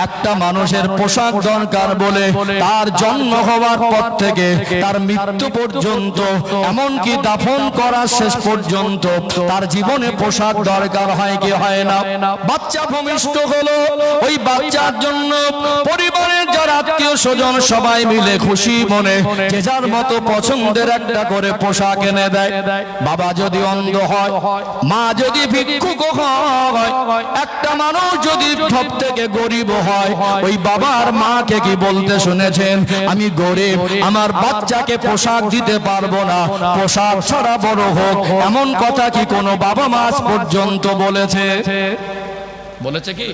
একটা মানুষের পোশাক পোশাক দরকার বলে তার জন্ম হওয়ার পর থেকে তার মৃত্যু পর্যন্ত, এমনকি দাফন করার শেষ পর্যন্ত তার জীবনে পোশাক দরকার হয় কি হয় না? বাচ্চা ভূমিষ্ঠ হলো, ওই বাচ্চার জন্য পরিবারের যারা আত্মীয় স্বজন সবাই মিলে খুশি মনে যে যার মতো পছন্দের একটা করে পোশাক এনে দেয়। বাবা যদি অন্ধ হয়, মা যদি ভিক্ষুক হয়, একটা মানুষ যদি সব থেকে গরিব হয়, ওই বাবার মাকে কি বলতে শুনেছেন? আমি গরিব, আমার বাচ্চাকে পোশাক দিতে পারবো না, পোশাক ছাড়া বড় হোক, এমন কথা কি কোনো বাবা মা আজ পর্যন্ত বলেছে? বলেছে কি?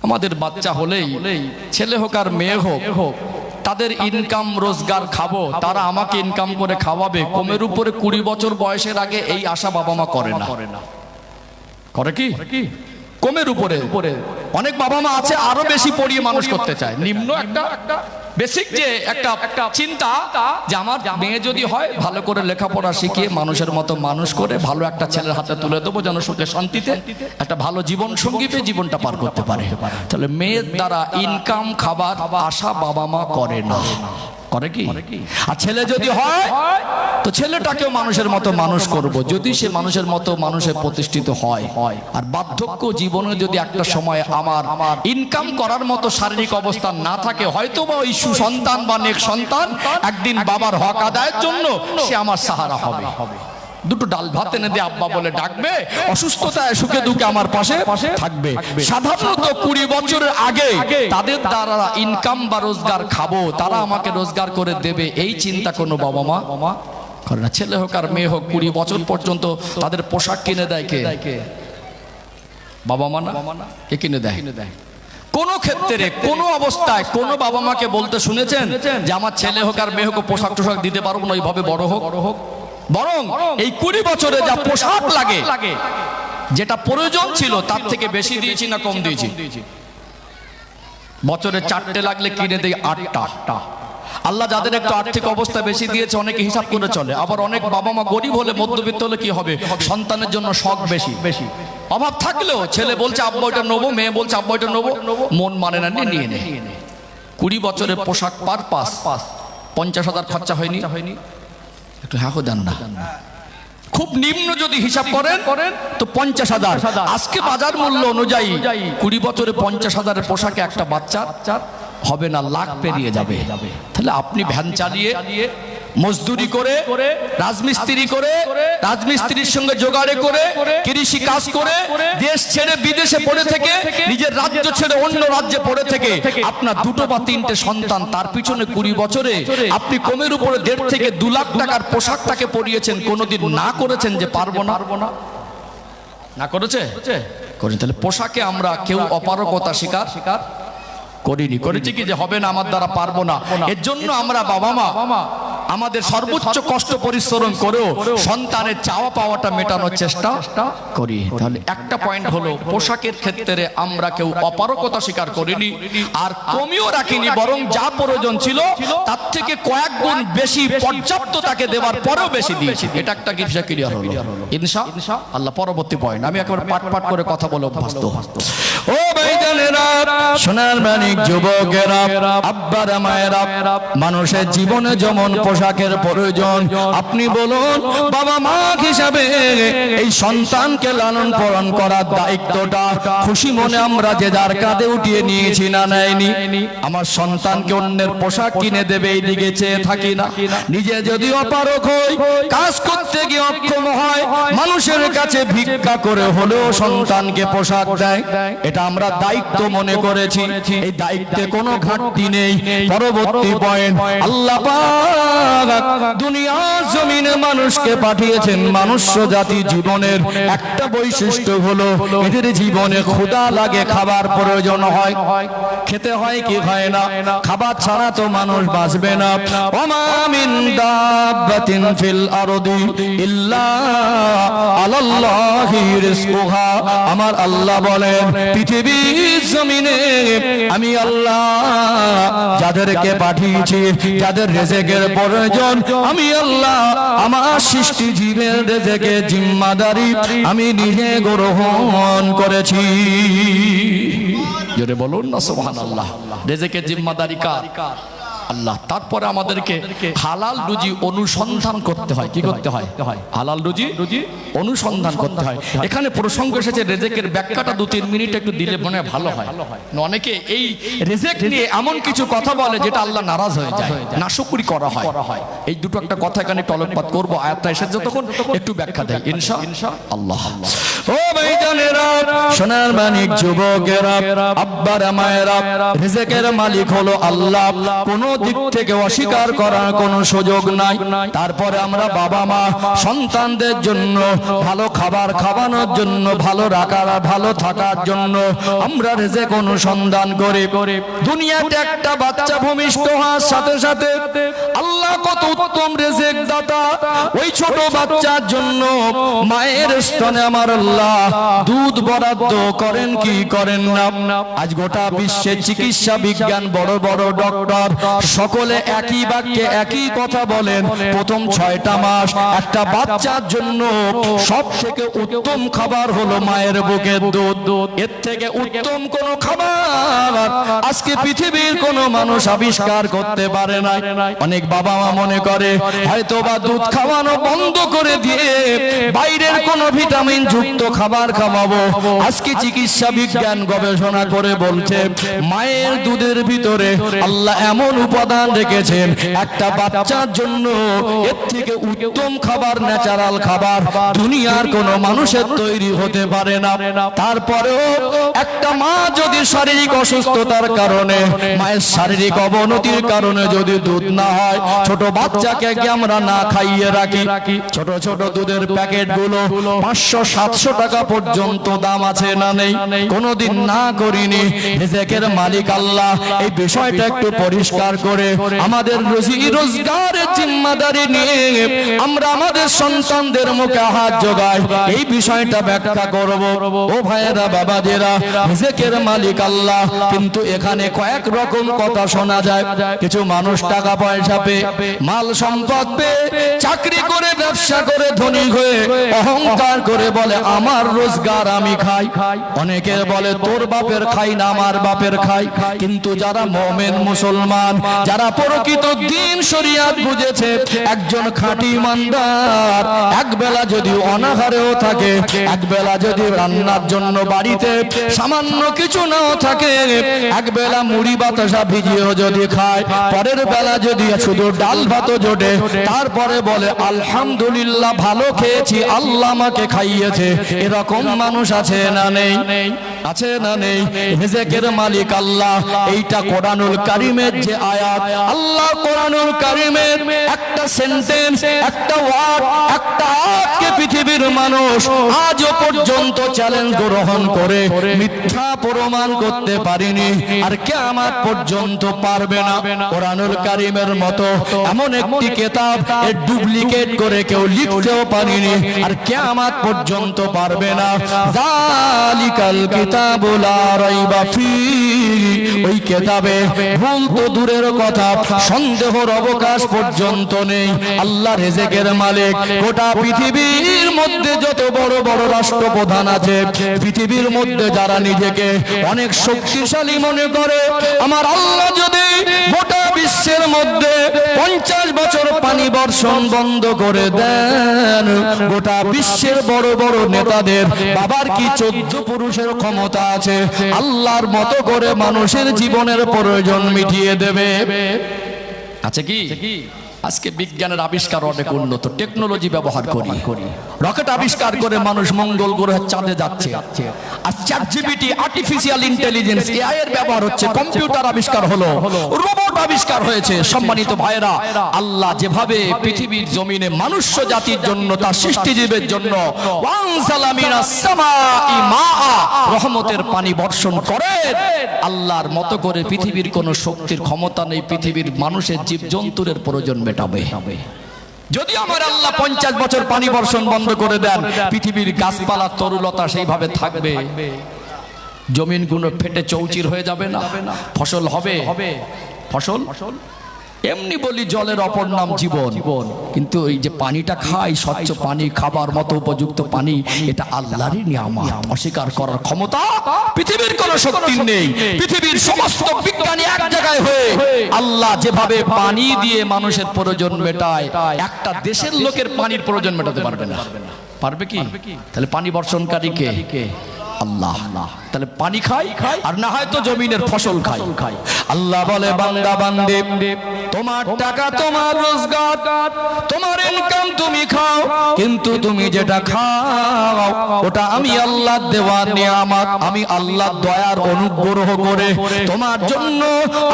আমাদের বাচ্চা হলেই, ছেলে হোক আর মেয়ে হোক, তাদের ইনকাম রোজগার খাবো, তারা আমাকে ইনকাম করে খাওয়াবে, কমের উপরে 20 বছর বয়সের আগে এই আশা বাবা মা করে না। করে কি? কমের উপরে অনেক বাবা মা আছে আরো বেশি পড়িয়ে মানুষ করতে চায়। নিম্ন একটা বেসিক যে একটা চিন্তা যে আমার মেয়ে যদি হয় ভালো করে লেখাপড়া শিখিয়ে মানুষের মতো মানুষ করে ভালো একটা ছেলের হাতে তুলে দেবো, যেন সুখে শান্তিতে একটা ভালো জীবন সঙ্গী পেয়ে জীবনটা পার করতে পারে। তাহলে মেয়ের দ্বারা ইনকাম খাবার আশা বাবা মা করে না। করে কি? আর ছেলে যদি হয় তো ছেলেটাকেও মানুষের মতো মানুষ করব, যদি সে মানুষের মতো মানুষে প্রতিষ্ঠিত হয়। আর বার্ধক্য জীবনে যদি একটা সময় আমার ইনকাম করার মতো শারীরিক অবস্থা না থাকে, হয়তো বা ওই সুসন্তান বা নেক সন্তান একদিন বাবার হক আদায়ের জন্য সে আমার সাহারা হবে। দুটো ডাল ভাত এনে দিয়ে আব্বা বলে ডাকবে, অসুস্থতায় সুখে দুঃখে আমার পাশে থাকবে। সাধারণত 20 বছরের আগে তাদের দ্বারা ইনকাম বা রোজগার খাবো, তারা আমাকে রোজগার করে দেবে, এই চিন্তা কোনো বাবা মা করে না। ছেলে হোক আর মেয়ে হোক 20 বছর পর্যন্ত তাদের পোশাক কিনে দেয় কে? বাবা মা না? কে কিনে দেয়? কোন ক্ষেত্রে কোন অবস্থায় কোন বাবা মাকে বলতে শুনেছেন যে আমার ছেলে হোক আর মেয়ে হোক পোশাক টোশাক দিতে পারবো না, ওইভাবে বড় হোক? বরং এই 20 বছরে যা পোশাক লাগে, যেটা প্রয়োজন ছিল তার থেকে বেশি দিয়েছি না কম দিয়েছি? বছরে 4টে লাগলে কিনে দেই 8টা। আল্লাহ যাদের একটু আর্থিক অবস্থা বেশি দিয়েছে অনেকে হিসাব করে চলে। আবার অনেক বাবা মা গরিব হলে, মধ্যবিত্ত হলে কি হবে, সন্তানের জন্য শখ বেশি। অভাব থাকলেও ছেলে বলছে আব্বা ওইটা নেবো, মেয়ে বলছে আব্বা ওইটা নেবো, মন মানে না, নিয়ে নে। 20 বছরের পোশাক পারপাস 50,000 খরচা হয়নি? একটু হ্যাঁ দেন না। খুব নিম্ন যদি হিসাব করেন তো 50,000। আজকে বাজার মূল্য অনুযায়ী 20 বছরে 50,000-এর পোশাকে একটা বাচ্চা হবে না, লাখ পেরিয়ে যাবে। তাহলে আপনি ভ্যান চালিয়ে, মজদুরি করে, রাজমিস্ত্রির সঙ্গে জোগাড়ে করে, কৃষি কাজ করে, দেশ ছেড়ে বিদেশে পড়ে থেকে, নিজের রাজ্য ছেড়ে অন্য রাজ্যে পড়ে থেকে আপনার 2 বা 3টে সন্তান, তার পিছনে 20 বছরে আপনি কমের উপরে 1.5 থেকে 2 লাখ টাকার পোশাকটাকে পরিয়েছেন, কোনোদিন না করেছেন যে পারবো না করেছে? তাহলে পোশাকে আমরা কেউ অপারগতা স্বীকার করিনি। করেছি কি যে হবে না, আমার দ্বারা পারবো না। এর জন্য আমরা বাবা মা আমাদের সর্বোচ্চ কষ্ট পরিশ্রম করেও সন্তানের চাওয়া পাওয়াটা মেটানোর চেষ্টা করি। তাহলে একটা পয়েন্ট হলো, পোশাকের ক্ষেত্রে আমরা কেউ অপারগতা স্বীকার করিনি, আর কমিও রাখিনি, বরং যা প্রয়োজন ছিল তার থেকে কয়েক গুণ বেশি পর্যাপ্ত তাকে দেওয়ার পরেও বেশি দিয়েছি। এটা একটা গিফট ক্লিয়ার হলো ইনশাআল্লাহ। পরবর্তী পয়েন্ট, আমি একেবারে পাট করে কথা বলে অভ্যস্ত। ও ভাইজানেরা, সোনার মানিক যুবকেরা, আব্বারা মায়েরা, মানুষের জীবনে যেমন পোশাকের প্রয়োজন, আপনি বলুন বাবা মা হিসাবে এই সন্তানকে লালন পালন করার দায়িত্বটা খুশি মনে আমরা যে যার কাঁধে উঠিয়ে নিয়েছি না নেয়নি? আমার সন্তানকে অন্যের পোশাক কিনে দেবে এই দিকে চেয়ে থাকি না। নিজে যদি অপারগ হই, কাজ করতে গিয়ে অক্ষম হয়, মানুষের কাছে ভিক্ষা করে হলেও সন্তানকে পোশাক দেয়, এটা আমরা দায়িত্ব মনে করেছি। এই দায়িত্বে কোনো ঘাটতি নেই। পরবর্তী পয়েন্ট, আল্লাহ পাক দুনিয়ার জমিনে মানুষকে পাঠিয়েছেন। মনুষ্য জাতি জীবনের একটা বৈশিষ্ট্য হলো এদের জীবনে ক্ষুধা লাগে, খাবার প্রয়োজন হয়। খেতে হয় কি হয় না? খাবার ছাড়া তো মানুষ বাঁচবে না। ওমা মিন দাব্বাতিন ফিল আরদি ইল্লা আলাল্লাহি রিজকুহা। আমার আল্লাহ বলেন পৃথিবীর জমিনে আমি আল্লাহ যাদেরকে পাঠিয়েছি, যাদের রিজেকের প্রয়োজন, আমি আল্লাহ আমার সৃষ্টি জীবের রিজেকের জিম্মাদারি আমি নিজে গ্রহণ করেছি। জোরে বলুন না সুবহানাল্লাহ। রিজিকের জিম্মাদারি কার? আল্লাহ। তারপরে আমাদেরকে হালাল রুজি অনুসন্ধান করতে হয়। কি করতে হয়? হালাল রুজি অনুসন্ধান করতে হয়। এখানে প্রসঙ্গ এসেছে রিজিকের ব্যাখ্যাটা 2-3 মিনিট একটু দিলে মনে হয় ভালো হয়। অনেকে এই রিজিক নিয়ে এমন কিছু কথা বলে যেটা আল্লাহ নারাজ হয়ে যায়, নাশুকরি করা হয়। এই দুটো একটা কথা এখানে একটু আলোকপাত করবো। আয়াতটা এসেছে তখন একটু ব্যাখ্যা দেয় ইনশাআল্লাহ। ও ভাইজানেরা, সোনার মানিক যুবকেরা, আব্বারা মায়েরা, রিজিকের মালিক হলো আল্লাহ। কোন দিক থেকে অস্বীকার করার কোনো সুযোগ নাই। তারপরে আমরা বাবা মা সন্তানদের জন্য ভালো খাবার খাওয়ানোর জন্য, ভালো রাখার, ভালো থাকার জন্য আমরা রিজিক অনুসন্ধান করে দুনিয়াতে একটা বাচ্চা ভূমিষ্ঠ হওয়ার সাথে সাথে আল্লাহ কত উত্তম রিজিক দাতা। ওই ছোট বাচ্চার জন্য মায়ের স্তনে আমার আল্লাহ দুধ বরাদ্দ করেন কি করেন না? আজ গোটা বিশ্বে চিকিৎসা বিজ্ঞান বড় বড় ডক্টর সকলে একই বাক্যে একই কথা বলেন, প্রথম 6টা মাস একটা বাচ্চার জন্য সব থেকে উত্তম খাবার হলো মায়ের বুকের দুধ। এর থেকে উত্তম কোন খাবার আজকে পৃথিবীর কোন মানুষ আবিষ্কার করতে পারে না। অনেক বাবা মা মনে করে হয়তো বা দুধ খাওয়ানো বন্ধ করে দিয়ে বাইরের কোন ভিটামিন যুক্ত খাবার খাওয়াবো। আজকে চিকিৎসা বিজ্ঞান গবেষণা করে বলছে মায়ের দুধের ভিতরে আল্লাহ এমন উপাদান রেখেছেন একটা বাচ্চার জন্য এর থেকে উত্তম খাবার, ন্যাচারাল খাবার দুনিয়ার কোন মানুষের তৈরি হতে পারে না। তারপরেও একটা মা যদি শারীরিক অসুস্থতার কারণে, মায়ের শারীরিক অবনতির কারণে যদি দুধ না হয়, ছোট বাচ্চাকে আমরা না খাইয়ে রাখি, ছোট ছোট দুধের প্যাকেট গুলো 500-700 টাকা পর্যন্ত দাম আছে না নেই? কোনদিন না করিনি। রিজিকের মালিক আল্লাহ এই বিষয়টা একটু পরিষ্কার করে আমাদের রুজি রোজগারের জিম্মাদারি নিয়ে আমরা আমাদের সন্তানদের মুখে হাত জোগাই, এই বিষয়টা ব্যাখ্যা করব। ও ভাইয়েরা, বাবাদেরা, রিজিকের মালিক আল্লাহ। কিন্তু এখানে কয়েক রকম কথা শোনা যায়। কিছু মানুষ টাকা পয়সা পেয়ে, মাল সম্পদ পেয়ে, চাকরি করে, ব্যবসা করে ধনী হয়ে অহংকার করে বলে আমার রোজগার আমি খাই। অনেকে বলে তোর বাপের খাই না আমার বাপের খাই। কিন্তু যারা মুমিন মুসলমান, যারা প্রকৃত দ্বীন শরিয়াত বুঝেছে, একজন খাঁটি ইমানদার একবেলা যদি অনাহারেও থাকে, একবেলা যদি রান্নার জন্য বাড়িতে সামান্য কিছু নাও থাকে, একবেলা মুড়ি বাতাসা ভিজিয়েও যদি খায়, পরের বেলা যদি শুধু ডাল ভাতও জোটে, তারপরে বলে আলহামদুলিল্লাহ ভালো খেয়েছি, আল্লাহ আমাকে খাইয়েছে। এরকম মানুষ আছে না নেই? আছে না নেই? রিজিকের মালিক আল্লাহ। এইটা কোরআনুল কারীমের যে আয়াত, আল্লাহ কোরআনুল কারীমের একটা সেন্টেন্স, একটা ওয়ার্ড, একটা আয়াতকে পৃথিবীর মানুষ আজও পর্যন্ত চ্যালেঞ্জ গ্রহণ করে মিথ্যা প্রমাণ করতে পারেনি, আর কিয়ামত পর্যন্ত পারবে না। কোরআনুল কারীমের মতো এমন একটি কিতাব এর ডুপ্লিকেট করে কেউ লিখতেও পারেনি, আর কিয়ামত পর্যন্ত পারবে না। যালিকাল কিতাবু লা রাইবা ফীহি, ওই কিতাবে ভুল তো দূরের কথা, সন্দেহের অবকাশ পর্যন্ত নেই। আল্লাহ রিজিকের মালিক। গোটা পৃথিবীর মধ্যে যত বড় বড় রাষ্ট্রপ্রধান আছে, পৃথিবীর মধ্যে যারা নিজেকে অনেক শক্তিশালী মনে করে, আমার আল্লাহ যদি গোটা বিশ্বের মধ্যে 50 বছর পানি বর্ষণ বন্ধ করে দেন, গোটা বিশ্বের বড় বড় নেতাদের বাবার কি 14 পুরুষের ক্ষমতা আছে আল্লাহর মতো করে মানুষের জীবনের প্রয়োজন মিটিয়ে দেবে? আছে কি? আজকে বিজ্ঞানের আবিষ্কার অনেক উন্নত, টেকনোলজি ব্যবহার করি, রকেট আবিষ্কার করে মানুষ মঙ্গল গ্রহের চাঁদে যাচ্ছে। আর চ্যাটজিপিটি, আর্টিফিশিয়াল ইন্টেলিজেন্স, এআই এর ব্যবহার হচ্ছে, কম্পিউটার আবিষ্কার হলো, রোবট আবিষ্কার হয়েছে। সম্মানিত ভাইরা, আল্লাহ যেভাবে পৃথিবীর জমিনে মনুষ্য জাতির জন্য, তার সৃষ্টিজীবের জন্য ওয়ানজালা মিনাস সামাই মাআ, রহমতের পানি বর্ষণ করে, আল্লাহর মতো করে পৃথিবীর কোন শক্তির ক্ষমতা নেই পৃথিবীর মানুষের জীবজন্তুর প্রয়োজন মেটাবে। যদি আমার আল্লাহ 50 বছর পানি বর্ষণ বন্ধ করে দেন, পৃথিবীর গাছপালা তরুলতা সেইভাবে থাকবে, জমিনগুলো ফেটে চৌচির হয়ে যাবে না? ফসল হবে? ফসল এমনি বলি জলের অপর নাম জীবন, কিন্তু এই যে পানিটা খাই, স্বচ্ছ পানি, খাবার মতো উপযুক্ত পানি, এটা আল্লাহরই নিয়ামত। অস্বীকার করার ক্ষমতা পৃথিবীর কোনো শক্তির নেই। পৃথিবীর সমস্ত বিজ্ঞানী এক জায়গায় হয়ে আল্লাহ যেভাবে পানি দিয়ে মানুষের প্রয়োজন মেটায়, একটা দেশের লোকের পানির প্রয়োজন মেটাতে পারবে না। পারবে কি? তাহলে পানি বর্ষণকারী কে? আল্লাহ। তাহলে পানি খাই আর না হয় তো জমিনের ফসল খাই। আল্লাহ বলে, বান্দা বান্দে, তোমার টাকা, তোমার রোজগার, তোমার ইনকাম তুমি খাও, কিন্তু তুমি যেটা খাও ওটা আমি আল্লাহ দেওয়া নিয়ামত। আমি আল্লাহ দয়ার অনুগ্রহ করে তোমার জন্য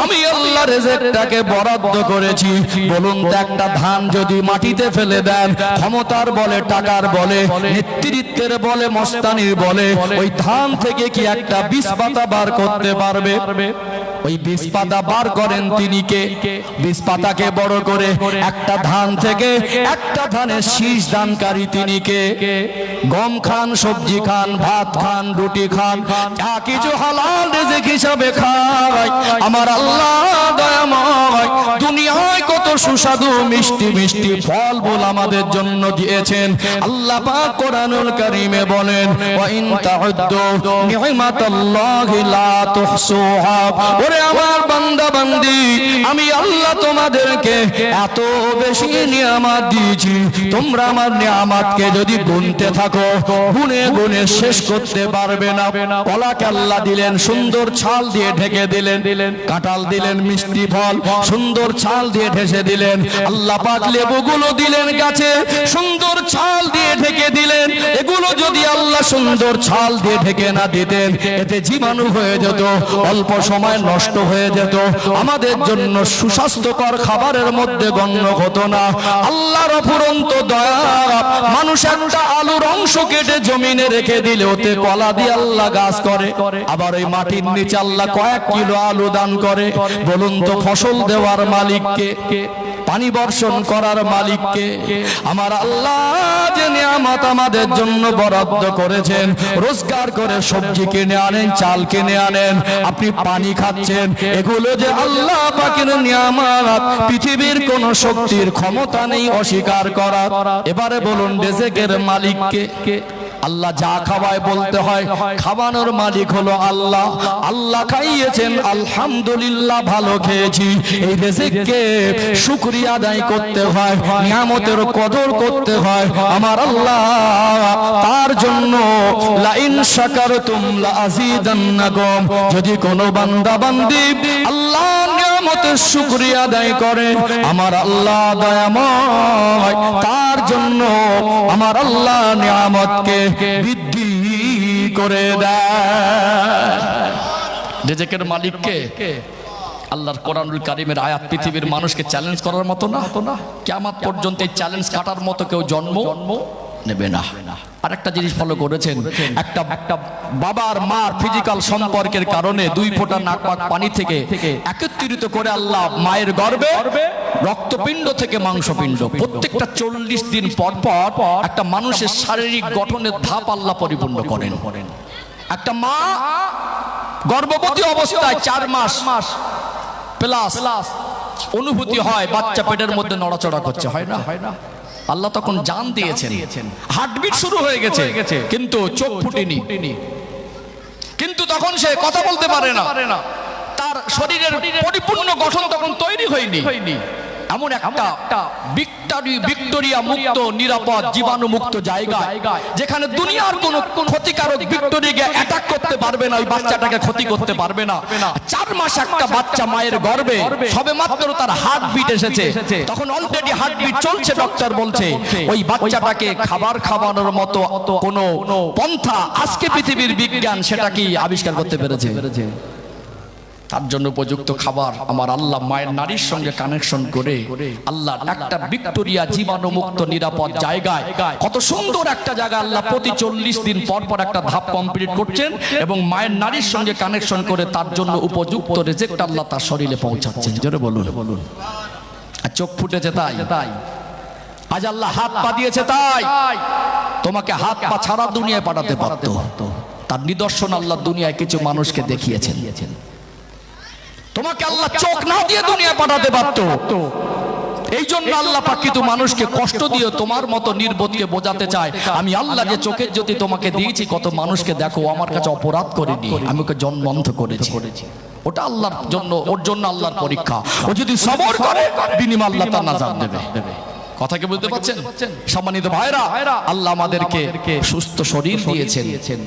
আমি আল্লাহ রিজিকটাকে বরাদ্দ করেছি। বলুন তো, একটা ধান যদি মাটিতে ফেলে দেন, ক্ষমতার বলে, টাকার বলে, নেতৃত্বের বলে, মস্তানির বলে, ওই ধান থেকে কি একটা বীজ পাতা বার করতে পারবে? ওই বীজ পাতা বার করেন তিনি কে? বীজ পাতাকে বড় করে একটা ধান থেকে একটা ধানের শীষ দানকারী তিনি কে? গম খান, সবজি খান, ভাত খান, রুটি খান, যা কিছু হালাল রিজিক হিসাবে খায় আমার আল্লাহ দয়াময়। দুনিয়ায় কত সুস্বাদু মিষ্টি মিষ্টি ফল বল আমাদের জন্য দিয়েছেন। আল্লাহ পাক কোরআনুল কারীমে বলেন, ওয়া ইন তাউদ্দু নি'মাতাল্লাহি লা তুহসুহা। ওরে আমার বান্দা বান্দি, আমি আল্লাহ তোমাদেরকে এত বেশি নিয়ামত দিয়েছি, তোমরা আমার নিয়ামতকে যদি গুনতে থাকো, গুনে গুনে শেষ করতে পারবে না। কলাকে আল্লাহ দিলেন, সুন্দর ছাল দিয়ে ঢেকে দিলেন। কাঁঠাল দিলেন, মিষ্টি ফল, সুন্দর ছাল দিয়ে ঢেকে দিলেন। আল্লাহ পাক লেবুগুলো দিলেন গাছে, সুন্দর ছাল দিয়ে ঢেকে দিলেন। এগুলো যদি আল্লাহ সুন্দর ছাল দিয়ে ঢেকে না দিতেন, এতে জীবাণু হয়ে যেত, অল্প সময় নষ্ট হয়ে যেত, আমাদের জন্য সুস্বাস্থ্যকর খাবারের মধ্যে গণ্য হতো না। আল্লাহর অফুরন্ত দয়া, মানুষ একটা আলুর অংশ কেটে জমিনে রেখে দিলে ওতে কলা দিয়ে আল্লাহ গাছ করে, আবার ওই মাটির নিচে আল্লাহ কয়েক কিলো আলু দান করে। বলুন তো, ফসল দেওয়ার মালিককে, পানি বর্ষণ করার মালিককে? আমার আল্লাহ যে নিয়ামত আমাদের জন্য বরাদ্দ করেছেন, রোজগার করে সবজি কিনে আনেন, চাল কিনে আনেন, আপনি পানি খাচ্ছেন, এগুলো যে আল্লাহ পাকের নিয়ামত, পৃথিবীর কোন শক্তির ক্ষমতা নেই অস্বীকার করার। এবারে বলুন, রিজিকের মালিককে? আল্লাহ যা খাওয়ায় বলতে হয়, খাওয়ানোর মালিক হলো আল্লাহ। আল্লাহ খাইয়েছেন, আলহামদুলিল্লাহ ভালো খেয়েছি। এই রিজিককে শুকরিয়া আদায় করতে হয়, নিয়ামতের কদর করতে হয় আমার আল্লাহ। তার জন্য লা ইন শাকারতুম লা আযীদান্নাকুম, যদি কোনো বান্দা বান্দি আল্লাহ নিয়ামতের শুকরিয়া আদায় করে, আমার আল্লাহ দয়াময়, তার জন্য আমার আল্লাহ নিয়ামতকে বৃদ্ধি করে দেয়। রিজিকের মালিককে? আল্লাহর কোরআনুল কারীমের আয়াত পৃথিবীর মানুষকে চ্যালেঞ্জ করার মতো না। কিয়ামত পর্যন্ত এই চ্যালেঞ্জ কাটার মতো কেউ জন্ম নেবে না। আর একটা জিনিস ফলো করেছেন, একটা বাবার মার ফিজিক্যাল সম্পর্কের কারণে 2 ফোঁটা নাক পাক পানি থেকে একত্রিত করে আল্লাহ মায়ের গর্ভে রক্তপিণ্ড থেকে মাংসপিণ্ড, প্রত্যেকটা 40 দিন পর পর একটা মানুষের শারীরিক গঠনের ধাপ আল্লাহ পরিপূর্ণ করেন। একটা মা গর্ভবতী অবস্থায় 4 মাস প্লাস অনুভূতি হয়, বাচ্চা পেটের মধ্যে নড়াচড়া করছে, হয় না? আল্লাহ তখন জান দিয়েছেন, হার্টবিট শুরু হয়ে গেছে, কিন্তু চোখ ফুটেনি, কিন্তু তখন সে কথা বলতে পারে না, তার শরীরের পরিপূর্ণ গঠন তখন তৈরি হয়নি। এমন একটা ভিক্টোরিয়া মুক্ত, নিরাপদ, জীবাণু মুক্ত জায়গা, যেখানে দুনিয়ার কোন ক্ষতিকারক ভিক্টোরিয়াকে অ্যাটাক করতে পারবে না, ওই বাচ্চাটাকে ক্ষতি করতে পারবে না। 4 মাস একটা বাচ্চা মায়ের গর্ভে, সবে মাত্র তার হার্টবিট এসেছে, তখন অলরেডি হার্টবিট চলছে। ডক্টর বলছে ওই বাচ্চাটাকে খাবার খাওয়ানোর মতো কোনো পন্থা আজকে পৃথিবীর বিজ্ঞান সেটা কি আবিষ্কার করতে পেরেছে? তার জন্য উপযুক্ত খাবার আমার আল্লাহ মায়ের নারীর সঙ্গে কানেকশন করে আল্লাহ একটা ভিক্টোরিয়া জীবাণু মুক্ত নিরাপদ জায়গায়, কত সুন্দর একটা জায়গা আল্লাহ প্রতি 40 দিন পর পর একটা ধাপ কমপ্লিট করছেন এবং মায়ের নারীর সঙ্গে কানেকশন করে তার জন্য উপযুক্ত রিজিকটা আল্লাহ তার শরীরে পৌঁছাচ্ছেন। জোরে বলুন। আর চোখ ফুটেছে তাই, আজ আল্লাহ হাত পা দিয়েছে তাই, তোমাকে হাত পা ছাড়া দুনিয়ায় পাঠাতে পারতো। তার নিদর্শন আল্লাহ দুনিয়ায় কিছু মানুষকে দেখিয়েছেন। তোমাকে আল্লাহ চোখ না দিয়ে দুনিয়া পাঠাতে পারতো। এই জন্য আল্লাহ পাক কিন্তু মানুষকে কষ্ট দিয়ে তোমার মতো নির্বোধকে বোঝাতে চায়, আমি আল্লাহ যে চোখের জ্যোতি তোমাকে দিয়েছি, কত মানুষকে দেখো আমার কাছে অপরাধ করেনি, আমি ওকে জন্মবন্ধ করেছি। ওটা আল্লাহর জন্য, ওর জন্য আল্লাহর পরীক্ষা। ও যদি সবর করে বিনিময়ে আল্লাহ তার নাজাত দেবে। কথা কি বুঝতে পারছেন? সম্মানিত ভাইরা, আল্লাহ আমাদেরকে সুস্থ শরীর দিয়েছেন।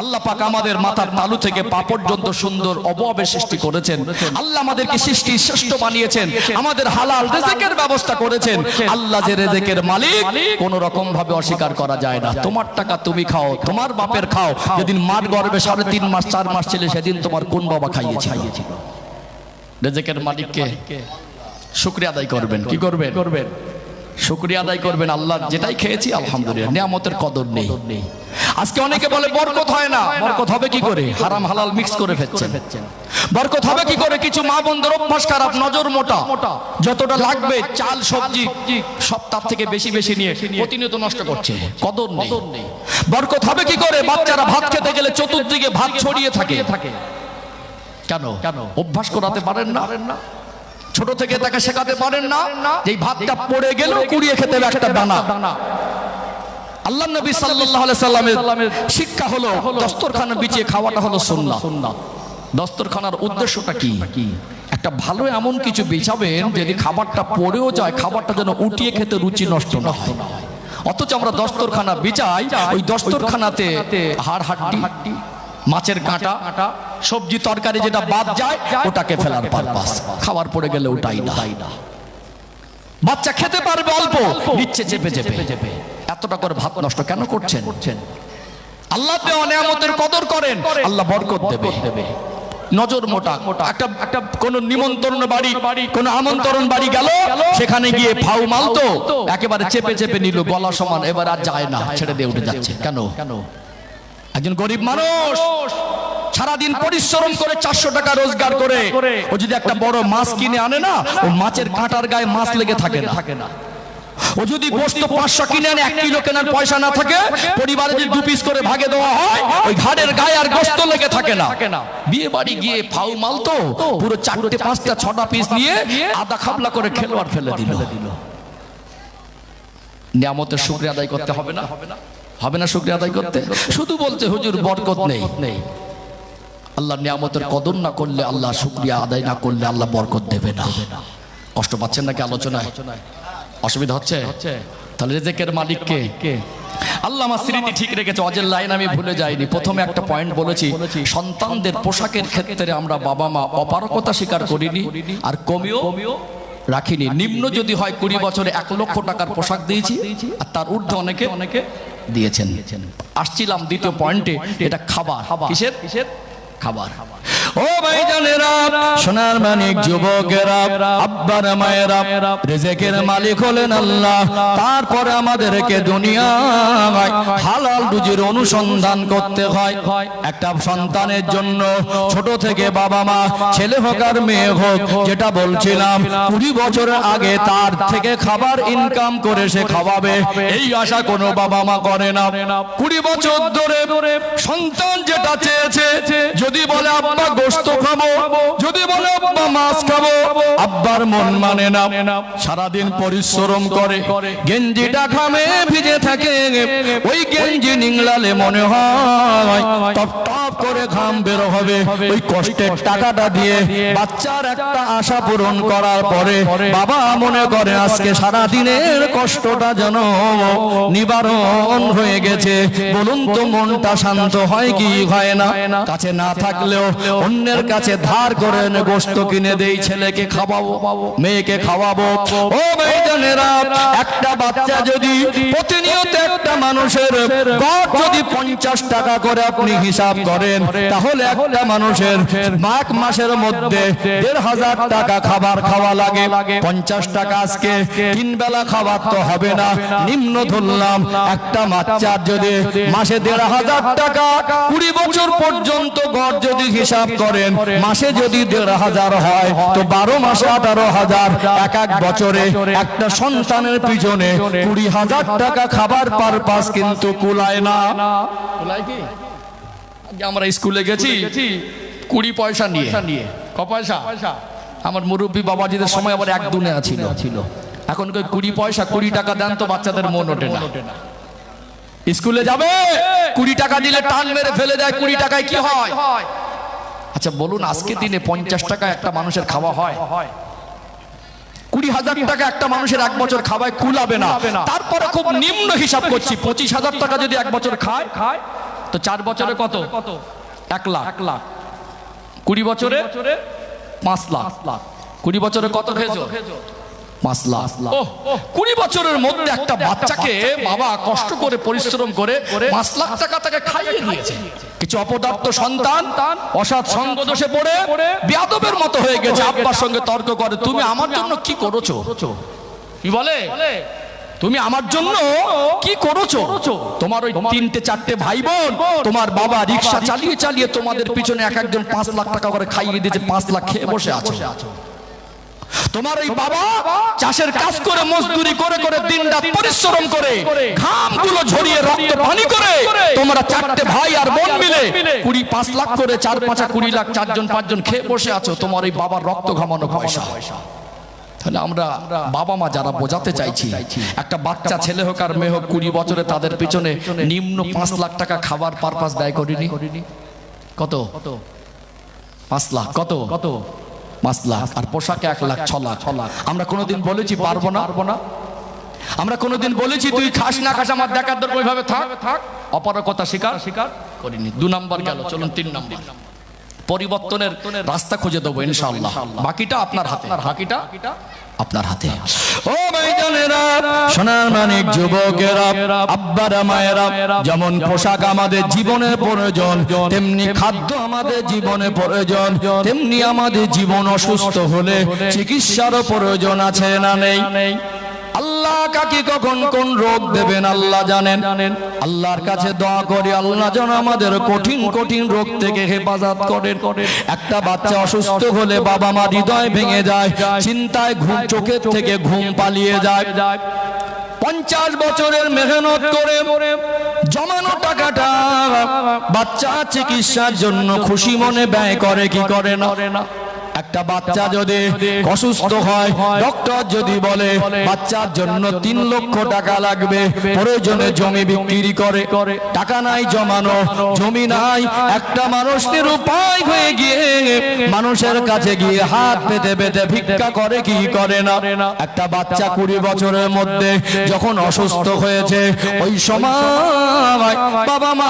আল্লাহ পাক আমাদের মাথার তালু থেকে পা পর্যন্ত সুন্দর অবয়বের সৃষ্টি করেছেন। আল্লাহ আমাদেরকে সৃষ্টি শ্রেষ্ঠ বানিয়েছেন, আমাদের হালাল রিজিকের ব্যবস্থা করেছেন। আল্লাহ যে রিজিকের মালিক, কোন রকম ভাবে অস্বীকার করা যায় না। তোমার টাকা তুমি খাও, তোমার বাপের খাও। যেদিন মার গর্ভে 3.5 মাস 4 মাস ছিল, সেদিন তোমার কোন বাবা খাইয়েছিল? রিজিকের মালিককে শুকরিয়া আদায় করবেন। কি করবেন? শুকরিয়া আদায় করবেন। আল্লাহ যেটাই খেয়েছি আলহামদুলিল্লাহ, নিয়ামতের কদর নেই। আজকে অনেকে বলে বরকত হয় না। বরকত হবে কি করে? হারাম হালাল মিক্স করে ফেলছেন। বরকত হবে কি করে? কিছু মা বোনদের অভ্যাস খারাপ, নজর মোটা, যতটা লাগবে চাল সবজি সব তার থেকে বেশি বেশি নিয়ে প্রতিনিয়ত নষ্ট করছে, কদর নেই। বরকত হবে কি করে? বাচ্চারা ভাত খেতে গেলে চতুর্দিকে ভাত ছড়িয়ে থাকে। কেন? অভ্যাস করাতে পারেন না? ছোট থেকে তাকে শেখাতে পারেন না যে ভাতটা পড়ে গেলেও কুড়িয়ে খেতে হবে একটা দানা। আল্লাহ নবী সাল্লাল্লাহু আলাইহি সাল্লামের শিক্ষা হলো দস্তরখানা বিছিয়ে খাওয়াটা হলো সুন্নাহ। দস্তরখানার উদ্দেশ্যটা কি? একটা ভালো এমন কিছু বিছাবেন যদি খাবারটা পড়েও যায়, খাবারটা যেন উঠিয়ে খেতে রুচি নষ্ট না হয়। অথচ আমরা দস্তরখানা বিছাই, ওই দস্তরখানাতে হাড় হাড্ডি, মাছের কাঁটা, সবজি তরকারি যেটা বাদ যায় ওটাকে ফেলার পারপাস, খাবার পড়ে গেলে ওটাই না। বাচ্চা খেতে পারবে অল্প, নিচ্ছে চেপে চেপে। এতটা করে ভাত নষ্ট কেন করছেন? আল্লাহ দেওয়া নিয়ামতের কদর করেন, আল্লাহ বরকত দেবে। নজর মোটা, একটা কোন নিমন্ত্রণ বাড়ি, কোন আমন্ত্রণ বাড়ি গেল, সেখানে গিয়ে ফাউ মালতো একেবারে চেপে চেপে নিল গলা সমান, এবার আর যায় না, ছেড়ে দিয়ে উঠে যাচ্ছে। কেন? একজন গরিব মানুষ সারাদিন পরিশ্রম করে 400 টাকা রোজগার করে ও যদি একটা বড় মাছ কিনে আনে না, ও মাছের কাঁটার গায়ে মাছ লেগে থাকে না। ও যদি গোশত 500 কিনে আনে, 1 কিলো কেনার পয়সা না থাকে, পরিবারে যদি 2 পিস করে ভাগে দেওয়া হয়, ওই ঘাড়ের গায়ে আর গোশত লেগে থাকে না। বিয়ে বাড়ি গিয়ে ফাউ মালতো পুরো 4টে 5টা 6টা পিস নিয়ে আধা খাবলা করে খেলো আর ফেলে দিল। নিয়ামতের শুকরিয়া আদায় করতে হবে না? হবে না শুকরিয়া আদায় করতে? শুধু বলছে হুজুর বরকত নেই। আল্লাহ নিয়ামতের কদর না করলে, আল্লাহ শুকরিয়া আদায় না করলে আল্লাহ বরকত দেবে না। কষ্ট পাচ্ছেন নাকি আলোচনায়? অসুবিধা হচ্ছে? তাহলে রিজিকের মালিক কে? আল্লাহ আমার স্মৃতি ঠিক রেখেছে, অজের লাইন আমি ভুলে যাইনি। প্রথমে একটা পয়েন্ট বলেছি, সন্তানদের পোশাকের ক্ষেত্রে আমরা বাবা মা অপারগতা স্বীকার করিনি আর কমিও রাখিনি। নিম্ন যদি হয় 20 বছরে 1 লক্ষ টাকার পোশাক দিয়েছি, আর তার ঊর্ধ্বে অনেকে দিয়েছেন। আসছিলাম দ্বিতীয় পয়েন্টে, এটা খাবার। কিসের খাবার? ও ভাইজানেরা, সোনার মানিক যুবকেরা, আব্বার মায়েরা, রিজিকের মালিক হলেন আল্লাহ। তারপরে আমাদেরকে দুনিয়ায় হালাল রুজির অনুসন্ধান করতে হয়। একটা সন্তানের জন্য ছোট থেকে বাবা মা, ছেলে হোক আর মেয়ে হোক, যেটা বলছিলাম 20 বছরের আগে তার থেকে খাবার ইনকাম করে সে খাওয়াবে, এই আশা কোনো বাবা মা করে না। 20 বছর ধরে সন্তান যেটা চেয়েছে, যদি বলে আব্বা গোশত খাবো, যদি বলে আব্বা মাছ খাবো, আব্বার মন মানে না। সারাদিন পরিশ্রম করে, গেঞ্জিটা ঘামে ভিজে থাকে, ওই গেঞ্জি নিংলালে মনে হয় টপ টপ করে ঘাম বের হবে। ওই কষ্টের টাকাটা দিয়ে বাচ্চার একটা আশা পূরণ করার পরে বাবা মনে করে আজকে সারাদিনের কষ্টটা যেন নিবারণ হয়ে গেছে। বলুন তো মনটা শান্ত হয় কি হয় না? কাছে না থাকলেও অন্যের কাছে ধার করে গোশত কিনে দেই, ছেলেকে খাওয়াবো, মেয়েকে খাওয়াবো। ও ভাইজানেরা, একটা বাচ্চা যদি প্রতিনিয়ত একটা মানুষের গড় যদি 50 টাকা করে আপনি হিসাব করেন, তাহলে একটা মানুষের এক মাসের মধ্যে 1500 টাকা খাবার খাওয়া লাগে। 50 টাকা আজকে 3 বেলা খাবার তো হবে না, নিম্ন ধরলাম একটা বাচ্চার যদি মাসে 1500 টাকা 20 বছর পর্যন্ত গড় যদি হিসাব করেন, মাসে যদি 1500 হয় তো 12 মাসে 18,000, এক বছরে একটা সন্তানের পিছনে 20,000 টাকা খাবার পারপাস কিন্তু কুলায় না। কুলায় কি? আমরা স্কুলে গেছি 20 পয়সা নিয়ে, ক পয়সা? আমার মুরব্বী বাবাজিদের সময় আবার এক দুনিয়া ছিল। এখন কই 20 পয়সা, 20 টাকা দেন তো বাচ্চাদের মন ওঠে না। স্কুলে যাবে 20 টাকা দিলে টান মেরে ফেলে দেয়। 20 টাকায় কি হয়? আচ্ছা বলুন, আজকে দিনে 50 টাকা একটা মানুষের খাওয়া হয়? 20,000 টাকা একটা মানুষের এক বছর খাওয়ায় কুলাবে না। তারপরে খুব নিম্ন হিসাব করছি, 25,000 টাকা যদি এক বছর খায় তো 4 বছরে কত? 1 লাখ। 20 বছরে 5 লাখ। 20 বছরে কত খেয়েছো? 5 লাখ। 20 বছরের মধ্যে একটা বাচ্চাকে বাবা কষ্ট করে পরিশ্রম করে 5 লাখ টাকা তাকে খাইয়ে দিয়েছে। কিছু অপদার্থ সন্তান অসৎ সঙ্গ দোষে পড়ে বেয়াদবের মতো হয়ে গেছে, আব্বার সঙ্গে তর্ক করে, তুমি আমার জন্য কি করেছো? কি বলে, তুমি আমার জন্য কি করেছো? তোমার ওই 3-4টে ভাই বোন, তোমার বাবা রিক্সা চালিয়ে চালিয়ে তোমাদের পিছনে এক একজন 5 লাখ টাকা করে খাইয়ে দিয়েছে, 5 লাখ খেয়ে বসে আছো। তোমার ওই বাবা চাষের কাজ করে মজদুরি করে করে দিনরাত পরিশ্রম করে ঘামগুলো ঝরিয়ে রক্ত পানি করে তোমরা 4টে ভাই আর বোন মিলে 20-5 লাখ করে 4-5 20 লাখ 4জন 5জন খেয়ে বসে আছো, তোমার ওই বাবার রক্ত ঘামানো পয়সা। তাহলে আমরা বাবা মা যারা বোঝাতে চাইছি, একটা বাচ্চা ছেলে হোক আর মেয়ে হোক 20 বছরে তাদের পিছনে নিম্ন 5 লাখ টাকা খাবার পারপাস ব্যয় করিনি? কত? 5 লাখ। কত? 5 লাখ। আর পোশাকে 1 লাখ, 6 লাখ। আমরা কোনোদিন বলেছি পারবো না? আমরা কোনোদিন বলেছি তুই খাস না খাস আমার দেখার দরকার, ওইভাবে থাক? অপারকতা স্বীকার করিনি। 2 নম্বর গেল, চলুন 3 নম্বর। পরিবর্তনের রাস্তা খুঁজে দেবো ইনশাআল্লাহ। বাকিটা আপনার হাতে, বাকিটা আপনার হাতে। ও ভাইজানেরা, সোনার মানিক যুবকেরা, আব্বারা মায়েরা, যেমন পোশাক আমাদের জীবনে প্রয়োজন, তেমনি খাদ্য আমাদের জীবনে প্রয়োজন, তেমনি আমাদের জীবন অসুস্থ হলে চিকিৎসারও প্রয়োজন আছে না নেই? আল্লাহ কাকে কখন কোন রোগ দেবেন আল্লাহ জানেন। আল্লাহর কাছে দোয়া করি আল্লাহ যেন আমাদের কঠিন কঠিন রোগ থেকে হেফাজত করেন। একটা বাচ্চা অসুস্থ হলে বাবা মা হৃদয় ভেঙে যায়, চিন্তায় ঘুম, চোখের থেকে ঘুম পালিয়ে যায়। 50 বছরের মেহনত করে জমানো টাকাটা বাচ্চা চিকিৎসার জন্য খুশি মনে ব্যয় করে কি করে না? একটা বাচ্চা যদি অসুস্থ হয়, ডক্টর যদি বলে বাচ্চার জন্য 3 লক্ষ টাকা লাগবে, প্রয়োজনে জমি বিক্রি করে, টাকা নাই জমানো, জমি নাই, একটা মানুষ নিরুপায় হয়ে গিয়ে মানুষের কাছে গিয়ে হাত পেতে পেতে ভিক্ষা করে কি করে না? একটা বাচ্চা 20 বছরের মধ্যে যখন অসুস্থ হয়েছে, ওই সময় বাবা মা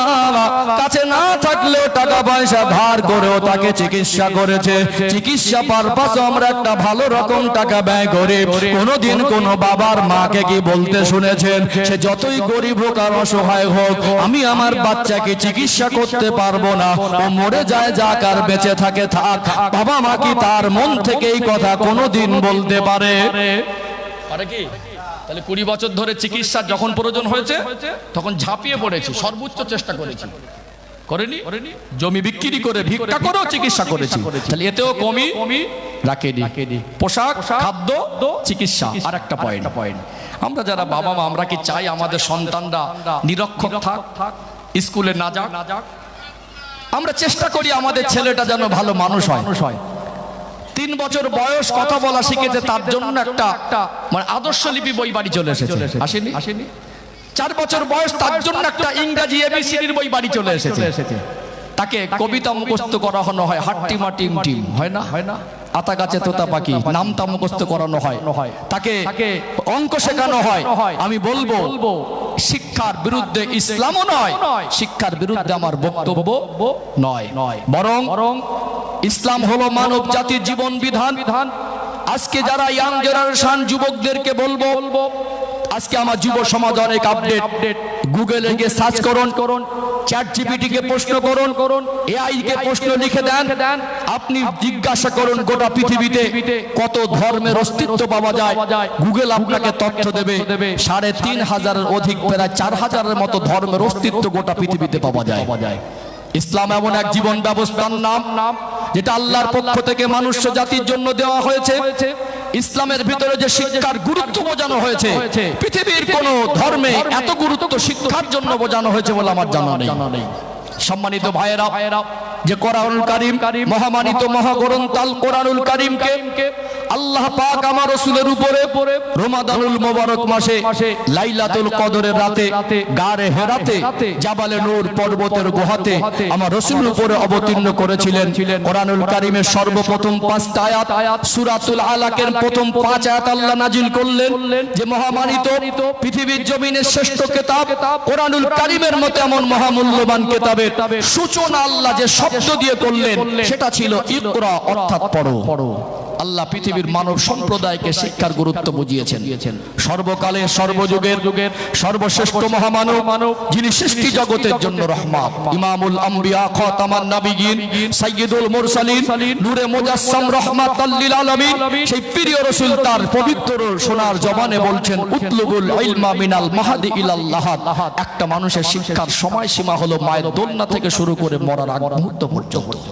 কাছে না থাকলেও টাকা পয়সা ধার করেও তাকে চিকিৎসা করেছে। চিকিৎসা পারপাসে আমরা একটা ভালো রকম টাকা ব্যয় করি। কোনদিন কোন বাবার মাকে কি বলতে শুনেছেন, সে যতই গরিব হোক আর অসহায় হোক, আমি আমার বাচ্চাকে চিকিৎসা করতে পারবো না, ও মরে যায় যাক আর বেঁচে থাকে থাক? বাবা মা কি তার মন থেকে এই কথা কোনদিন বলতে পারে? পারে কি? তাহলে 20 বছর ধরে চিকিৎসা যখন প্রয়োজন হয়েছে তখন ঝাঁপিয়ে পড়েছি, সর্বোচ্চ চেষ্টা করেছি, করেনি? জমি বিক্রি করে ভিক্ষা করেও চিকিৎসা করেছি। তাহলে এতেও কমি রাখেনি। পোশাক, খাদ্য, চিকিৎসা। আর একটা পয়েন্ট, আমরা যারা বাবা মা, আমরা কি চাই আমাদের সন্তানরা নিরক্ষর থাক, স্কুলে না যাক? আমরা চেষ্টা করি আমাদের ছেলেটা যেন ভালো মানুষ হয়। 3 বছর বয়স কথা বলা শিখেছে, তার জন্য একটা মানে আদর্শ লিপি বই বাড়ি চলে এসেছে। আসেনি? 4 বছর বয়স, তার জন্য একটা ইংরেজি ABCDর বই বাড়ি চলে এসেছে। তাকে কবিতা মুখস্থ করানো হয়, হাট্টিমা টিম টিম, হয় না? আতা গাছে তোতা পাখি, নামটা মুখস্থ করানো হয়, তাকে অঙ্ক শেখানো হয়। আমি বলবো শিক্ষার বিরুদ্ধে ইসলামও নয়, শিক্ষার বিরুদ্ধে আমার বক্তব্য নয়, বরং ইসলাম হলো মানব জাতির জীবন বিধান। আজকে যারা ইয়াং জেনারেশন যুবকদেরকে বলবো, আজকে আমার যুব সমাজ অনেক আপডেট, গুগলে গিয়ে সার্চ করুন, ChatGPT কে প্রশ্ন করুন, AI কে প্রশ্ন লিখে দেন, আপনি জিজ্ঞাসা করুন গোটা পৃথিবীতে কত ধর্মের অস্তিত্ব পাওয়া যায়, গুগল আপনাকে তথ্য দেবে 3,500-এর অধিক, প্রায় 4,000-এর মতো ধর্মের অস্তিত্ব গোটা পৃথিবীতে পাওয়া যায়। ইসলাম এমন এক জীবন ব্যবস্থার নাম যেটা আল্লাহর পক্ষ থেকে মানুষ্য জাতির জন্য দেওয়া হয়েছে। ইসলামের ভিতরে যে শিক্ষার গুরুত্ব বোঝানো হয়েছে, পৃথিবীর কোন ধর্মে এত গুরুত্ব শিক্ষার জন্য বোঝানো হয়েছে বলে আমার জানা নেই। সম্মানিত ভাইয়েরা, যে কোরআনুল কারীম মহামানিত মহাগ্রন্থ আল কোরআনুল কারীমকে আল্লাহ পাক আমার রাসূলের উপরে রমাদানুল মুবারক মাসে লাইলাতুল কদরের রাতে গারে হেরাতে জাবালে নূর পর্বতের গুহাতে আমার রাসূলের উপরে অবতীর্ণ করেছিলেন। কোরআনুল কারীমের সর্বপ্রথম 5টা আয়াত সূরাতুল আলাকের প্রথম 5 আয়াত আল্লাহ নাজিল করলেন যে মহামানিত পৃথিবীর জমিনের শ্রেষ্ঠ কিতাব কোরআনুল কারীমের মতো এমন মহামূল্যবান কিতাবের সূচনা আল্লাহ যে শব্দ দিয়ে করলেন সেটা ছিল ইকরা, অর্থাৎ পড়ো। আল্লাহ পৃথিবীর মানব সম্প্রদায়কে শিক্ষার গুরুত্ব বুঝিয়েছেন। সর্বকালের সর্বযুগের সর্বশ্রেষ্ঠ মহামানব যিনি সৃষ্টি জগতের জন্য রহমত, ইমামুল আম্বিয়া খাতামান নবিয়্যিন সাইয়্যিদুল মুরসালিন নূরে মুজাসসাম রাহমাতাল লিল আলামিন, সেই প্রিয় রাসূল তার পবিত্র সোনার জবানে বলছেন উতলুবুল ইলমা মিনাল মাহদি ইলাল লাহাদ। একটা মানুষের শিক্ষার সময়সীমা হলো মায়ের দোলনা থেকে শুরু করে মরার আগ মুহূর্ত পর্যন্ত।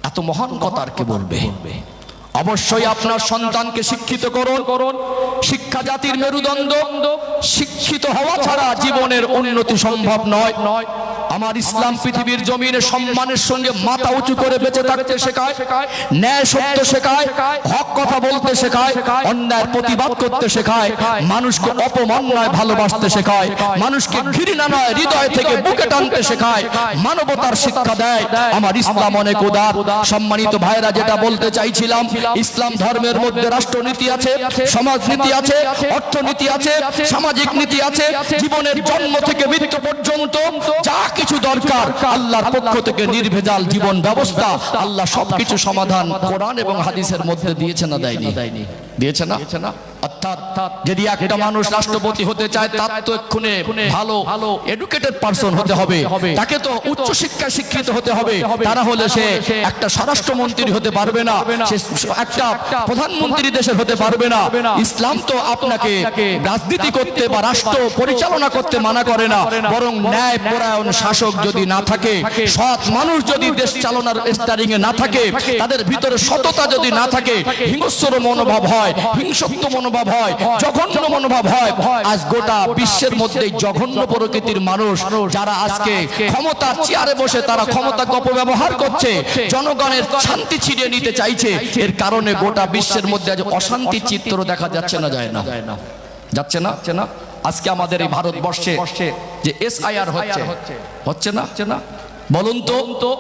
এত মহান কথা আর কে বলবে? অবশ্যই আপনার সন্তানকে শিক্ষিত করুন। শিক্ষা জাতির মেরুদণ্ড, শিক্ষিত হওয়া ছাড়া জীবনের উন্নতি সম্ভব নয়। আমার ইসলাম পৃথিবীর জমিনে সম্মানের সঙ্গে মাথা উঁচু করে বেঁচে থাকতে শেখায়, ন্যায় সত্য শেখায়, হক কথা বলতে শেখায়, অন্যায়ের প্রতিবাদ করতে শেখায়, মানুষকে অপমান নয় ভালোবাসতে শেখায়, মানুষকে ঘৃণা নয় হৃদয় থেকে বুকে টানতে শেখায়, মানবতার শিক্ষা দেয়। আমার ইসলাম অনেক উদার। সম্মানিত ভাইরা, যেটা বলতে চাইছিলাম, ইসলাম ধর্মের মধ্যে রাষ্ট্রনীতি আছে, সমাজনীতি আছে, অর্থনীতি আছে, সামাজিক নীতি আছে। জীবনের জন্ম থেকে মৃত্যু পর্যন্ত যা কিছু দরকার আল্লাহর পক্ষ থেকে নির্ভেজাল জীবন ব্যবস্থা, আল্লাহ সবকিছু সমাধান কোরআন এবং হাদিসের মধ্যে দিয়েছে না দেয়নি? দিয়েছে না? অর্থাৎ যদি একটা মানুষ রাষ্ট্রপতি হতে চায় তার তো এক্ষুনি ভালো এডুকেটেড পারসন হতে হবে, তাকে তো উচ্চ শিক্ষায় শিক্ষিত হতে হবে, তা না হলে সে একটা স্বরাষ্ট্রমন্ত্রী হতে পারবে না, সে একটা প্রধানমন্ত্রী দেশের হতে পারবে না। ইসলাম তো আপনাকে রাজনীতি করতে বা রাষ্ট্র পরিচালনা করতে মানা করে না, বরং ন্যায় পরায়ণ শাসক যদি না থাকে, সৎ মানুষ যদি দেশ চালনার স্টারিং এ না থাকে, তাদের ভিতরে সততা যদি না থাকে, হিংস্র মনোভাব হয়, হিংসুক মনোভাব হয়, জঘন্য মনোভাব হয়। আজ গোটা বিশ্বের মধ্যে জঘন্য প্রকৃতির মানুষ যারা আজকে ক্ষমতার চেয়ারে বসে তারা ক্ষমতাকে অপব্যবহার করছে, জনগণের শান্তি ছিনিয়ে নিতে চাইছে, এর কারণে গোটা বিশ্বের মধ্যে আজ অশান্তির চিত্র দেখা যাচ্ছে না? যায় না? যাচ্ছে না? আজকে আমাদের এই ভারতবর্ষে যে এসআইআর হচ্ছে না, বলুন তো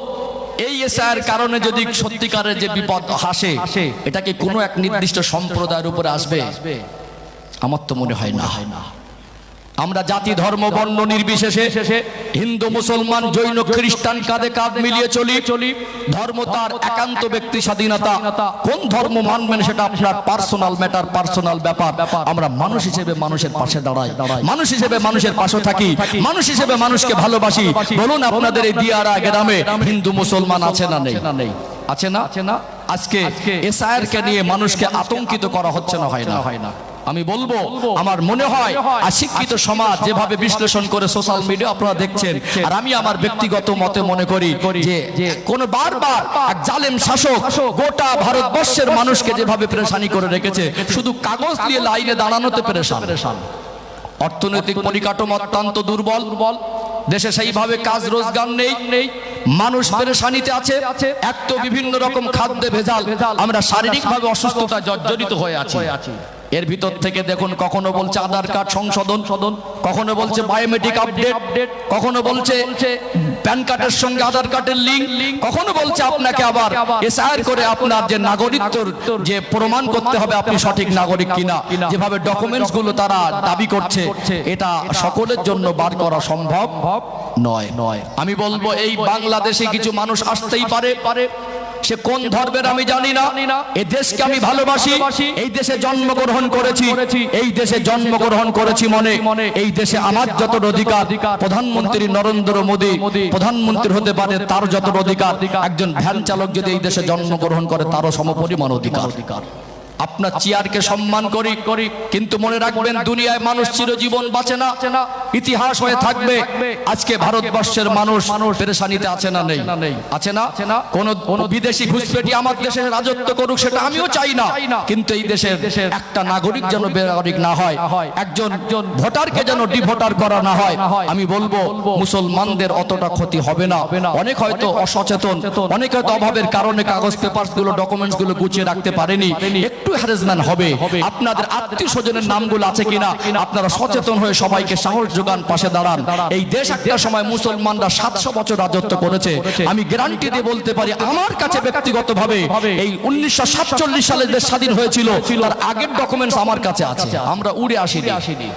এই এসআইআর কারণে যদি সত্যিকারের যে বিপদ আসে, এটা কি কোনো এক নির্দিষ্ট সম্প্রদায়ের উপরে আসবে? আমার তো মনে হয় না। আমরা জাতি ধর্ম বর্ণ নির্বিশেষে হিন্দু মুসলমান জৈন খ্রিস্টান কাঁধে কাঁধ মিলিয়ে চলি। ধর্ম তার একান্ত ব্যক্তি স্বাধীনতা, কোন ধর্ম মানবেন সেটা আপনার পার্সোনাল ম্যাটার, পার্সোনাল ব্যাপার। আমরা মানুষ হিসেবে মানুষের পাশে দাঁড়াই, মানুষ হিসেবে মানুষের পাশে থাকি, মানুষ হিসেবে মানুষকে ভালোবাসি। বলুন আপনাদের এই দিয়ারা গ্রামে হিন্দু মুসলমান আছে না নেই? আছে না? আজকে এসআইআর কে নিয়ে মানুষকে আতঙ্কিত করা হচ্ছে না? হয় না? আমি বলবো, আমার মনে হয় অশিক্ষিত সমাজ যেভাবে বিশ্লেষণ করে সোশ্যাল মিডিয়া আপনারা দেখছেন, আর আমি আমার ব্যক্তিগত মতে মনে করি যে কোন বারবার এক জালেম শাসক গোটা ভারতবর্ষের মানুষকে যেভাবে পেরেশানি করে রেখেছে, শুধু কাগজ দিয়ে লাইনে দাঁড়ানোতে পেরেশান। অর্থনৈতিক পরিকাঠামো অত্যন্ত দুর্বল, দেশে সেইভাবে কাজ রোজগার নেই, মানুষ পেরেশানিতে আছে। এক তো বিভিন্ন রকম খাদ্যে ভেজাল, আমরা শারীরিকভাবে অসুস্থতা জর্জরিত হয়ে আছি। এর ভিতর থেকে দেখুন, কখনো বলছে আধার কার্ড সংশোধন, কখনো বলছে বায়োমেট্রিক আপডেট, কখনো বলছে প্যান কার্ডের সঙ্গে আধার কার্ডের লিঙ্ক, কখনো বলছে আপনাকে আবার এসআইআর করে আপনার যে নাগরিকত্ব যে প্রমাণ করতে হবে আপনি সঠিক নাগরিক কিনা। যেভাবে ডকুমেন্টস গুলো তারা দাবি করছে, এটা সকলের জন্য বার করা সম্ভব নয়। আমি বলবো, এই বাংলাদেশে কিছু মানুষ আসতেই পারে, সে কোন ধর্মের আমি জানি না, এই দেশকে আমি ভালোবাসি, এই দেশে জন্মগ্রহণ করেছি, এই দেশে জন্মগ্রহণ করেছি মনে এই দেশে আমার যত অধিকার, প্রধানমন্ত্রী নরেন্দ্র মোদী প্রধানমন্ত্রী হতে পারে তার যত অধিকার, একজন ভ্যান চালক যদি এই দেশে জন্মগ্রহণ করে তারও সমপরিমাণ অধিকার। আপনার চেয়ারকে সম্মান করি, কিন্তু মনে রাখবেন দুনিয়ায় মানুষ চিরজীবন বাঁচে না, ইতিহাস হয়ে থাকবে। আজকে ভারতবর্ষের মানুষ পেরেশানিতে আছে না নেই? আছে না? কোন বিদেশি ঘুষপেটি আমার দেশে রাজত্ব করুক সেটা আমিও চাই না, কিন্তু এই দেশের একটা নাগরিক যেন বেনাগরিক না হয়, একজন ভোটারকে যেন ডিভোটার করা না হয়। আমি বলবো মুসলমানদের অতটা ক্ষতি হবে না। অনেক হয়তো অসচেতন, অনেক হয়তো অভাবের কারণে কাগজ পেপারস গুলো, ডকুমেন্টস গুলো গুছিয়ে রাখতে পারেনি, একটু হ্যারাসমেন্ট হবে। আপনাদের আত্মীয় স্বজনের নামগুলো আছে কিনা আপনারা সচেতন হয়ে সবাইকে সাহস যোগান, পাশে দাঁড়ান। এই দেশ একটা সময় মুসলমানরা 700 বছর রাজত্ব করেছে। আমি গ্যারান্টি দিয়ে বলতে পারি, আমার কাছে ব্যক্তিগতভাবে এই 1947 সালে দেশ স্বাধীন হয়েছিল, তার আগের ডকুমেন্টস আমার কাছে আছে। আমরা উড়ে আসিনি,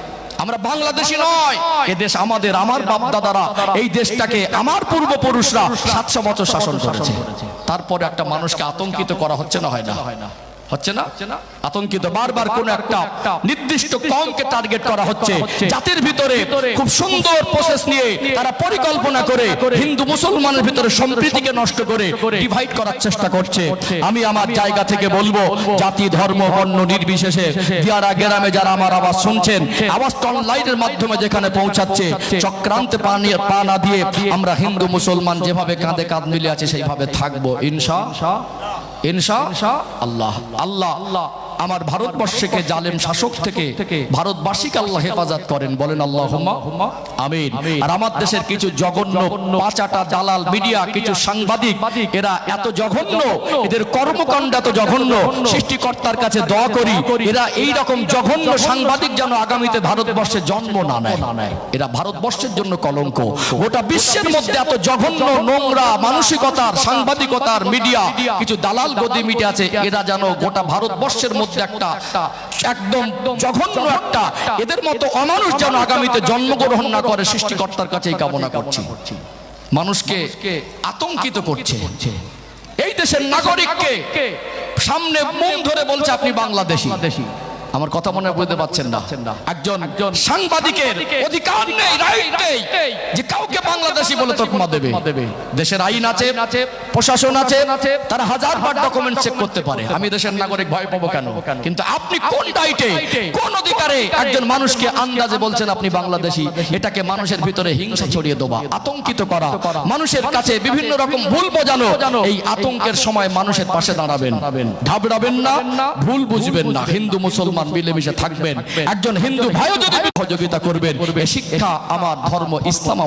আমরা বাংলাদেশি নয়। এই দেশ আমাদের, আমার বাপ দাদারা এই দেশটাকে, আমার পূর্বপুরুষরা 700 বছর শাসন করেছে। তারপরে একটা মানুষকে আতঙ্কিত করা হচ্ছে না, হয় না? হচ্ছে না? আতঙ্কিত বারবার কোন একটা নির্দিষ্ট কমকে টার্গেট করা হচ্ছে। জাতির ভিতরে খুব সুন্দর প্রসেস নিয়ে তারা পরিকল্পনা করে হিন্দু মুসলমানের ভিতরে সম্প্রীতিকে নষ্ট করে ডিভাইড করার চেষ্টা করছে। আমি আমার জায়গা থেকে বলবো, জাতি ধর্ম বর্ণ নির্বিশেষে দিয়ারা গ্রামে যারা আমার আওয়াজ শুনছেন, আওয়াজটা অনলাইনের মাধ্যমে যেখানে পৌঁছাচ্ছে, চক্রান্তে পা না দিয়ে আমরা হিন্দু মুসলমান যেভাবে কাঁধে কাঁধ মিলে আছে সেইভাবে থাকবো ইনশাআল্লাহ। আল্লাহ আমার ভারতবর্ষকে জালেম শাসক থেকে ভারতবাসীকে আল্লাহ হেফাজত করেন, বলেন আল্লাহুম্মা আমিন। আর আমার দেশের কিছু জঘন্য পাঁচাটা দালাল মিডিয়া, কিছু সাংবাদিক, এরা এত জঘন্য, এদের কর্মকাণ্ড এত জঘন্য, সৃষ্টিকর্তার কাছে দোয়া করি এরা এই রকম জঘন্য সাংবাদিক যেন আগামীতে ভারতবর্ষে জন্ম না নেয়। এরা ভারতবর্ষের জন্য কলঙ্ক। গোটা বিশ্বের মধ্যে এত জঘন্য নোংরা মানসিকতার সাংবাদিকতার মিডিয়া, কিছু দালাল গদি মিডিয়া আছে, এরা যেন গোটা ভারতবর্ষের মধ্যে একটা একদম জঘন্য একটা, এদের মতো অমানুষ যেন আগামীতে জন্মগ্রহণ না করে, সৃষ্টিকর্তার কাছেই কামনা করছি। মানুষকে আতঙ্কিত করছে। এই দেশের নাগরিককে সামনে মুখ ধরে বলছে আপনি বাংলাদেশি। আমার কথা মনে বুঝতে পারছেন না? একজন সাংবাদিকের অধিকার নেই, রাইট নেই যে কাউকে বাংলাদেশি বলে তকমা দেবে। দেশের আইন আছে, প্রশাসন আছে, তারা হাজারবার ডকুমেন্ট চেক করতে পারে। আমি দেশের নাগরিক, ভয় পাবো কেন? কিন্তু আপনি কোন রাইটে, কোন অধিকারে একজন মানুষকে আন্দাজে বলছেন আপনি বাংলাদেশি? এটাকে মানুষের ভিতরে হিংসা ছড়িয়ে দেওয়া, আতঙ্কিত করা, মানুষের কাছে বিভিন্ন রকম ভুল বোঝানো। এই আতঙ্কের সময় মানুষের পাশে দাঁড়াবেন, ঘাবড়াবেন না, ভুল বুঝবেন না। হিন্দু মুসলমান মিলেমিশে থাকবেন। একজন হিন্দু ভাইও যদি সহযোগিতা করবেন, শিক্ষা আমার ধর্ম ইসলাম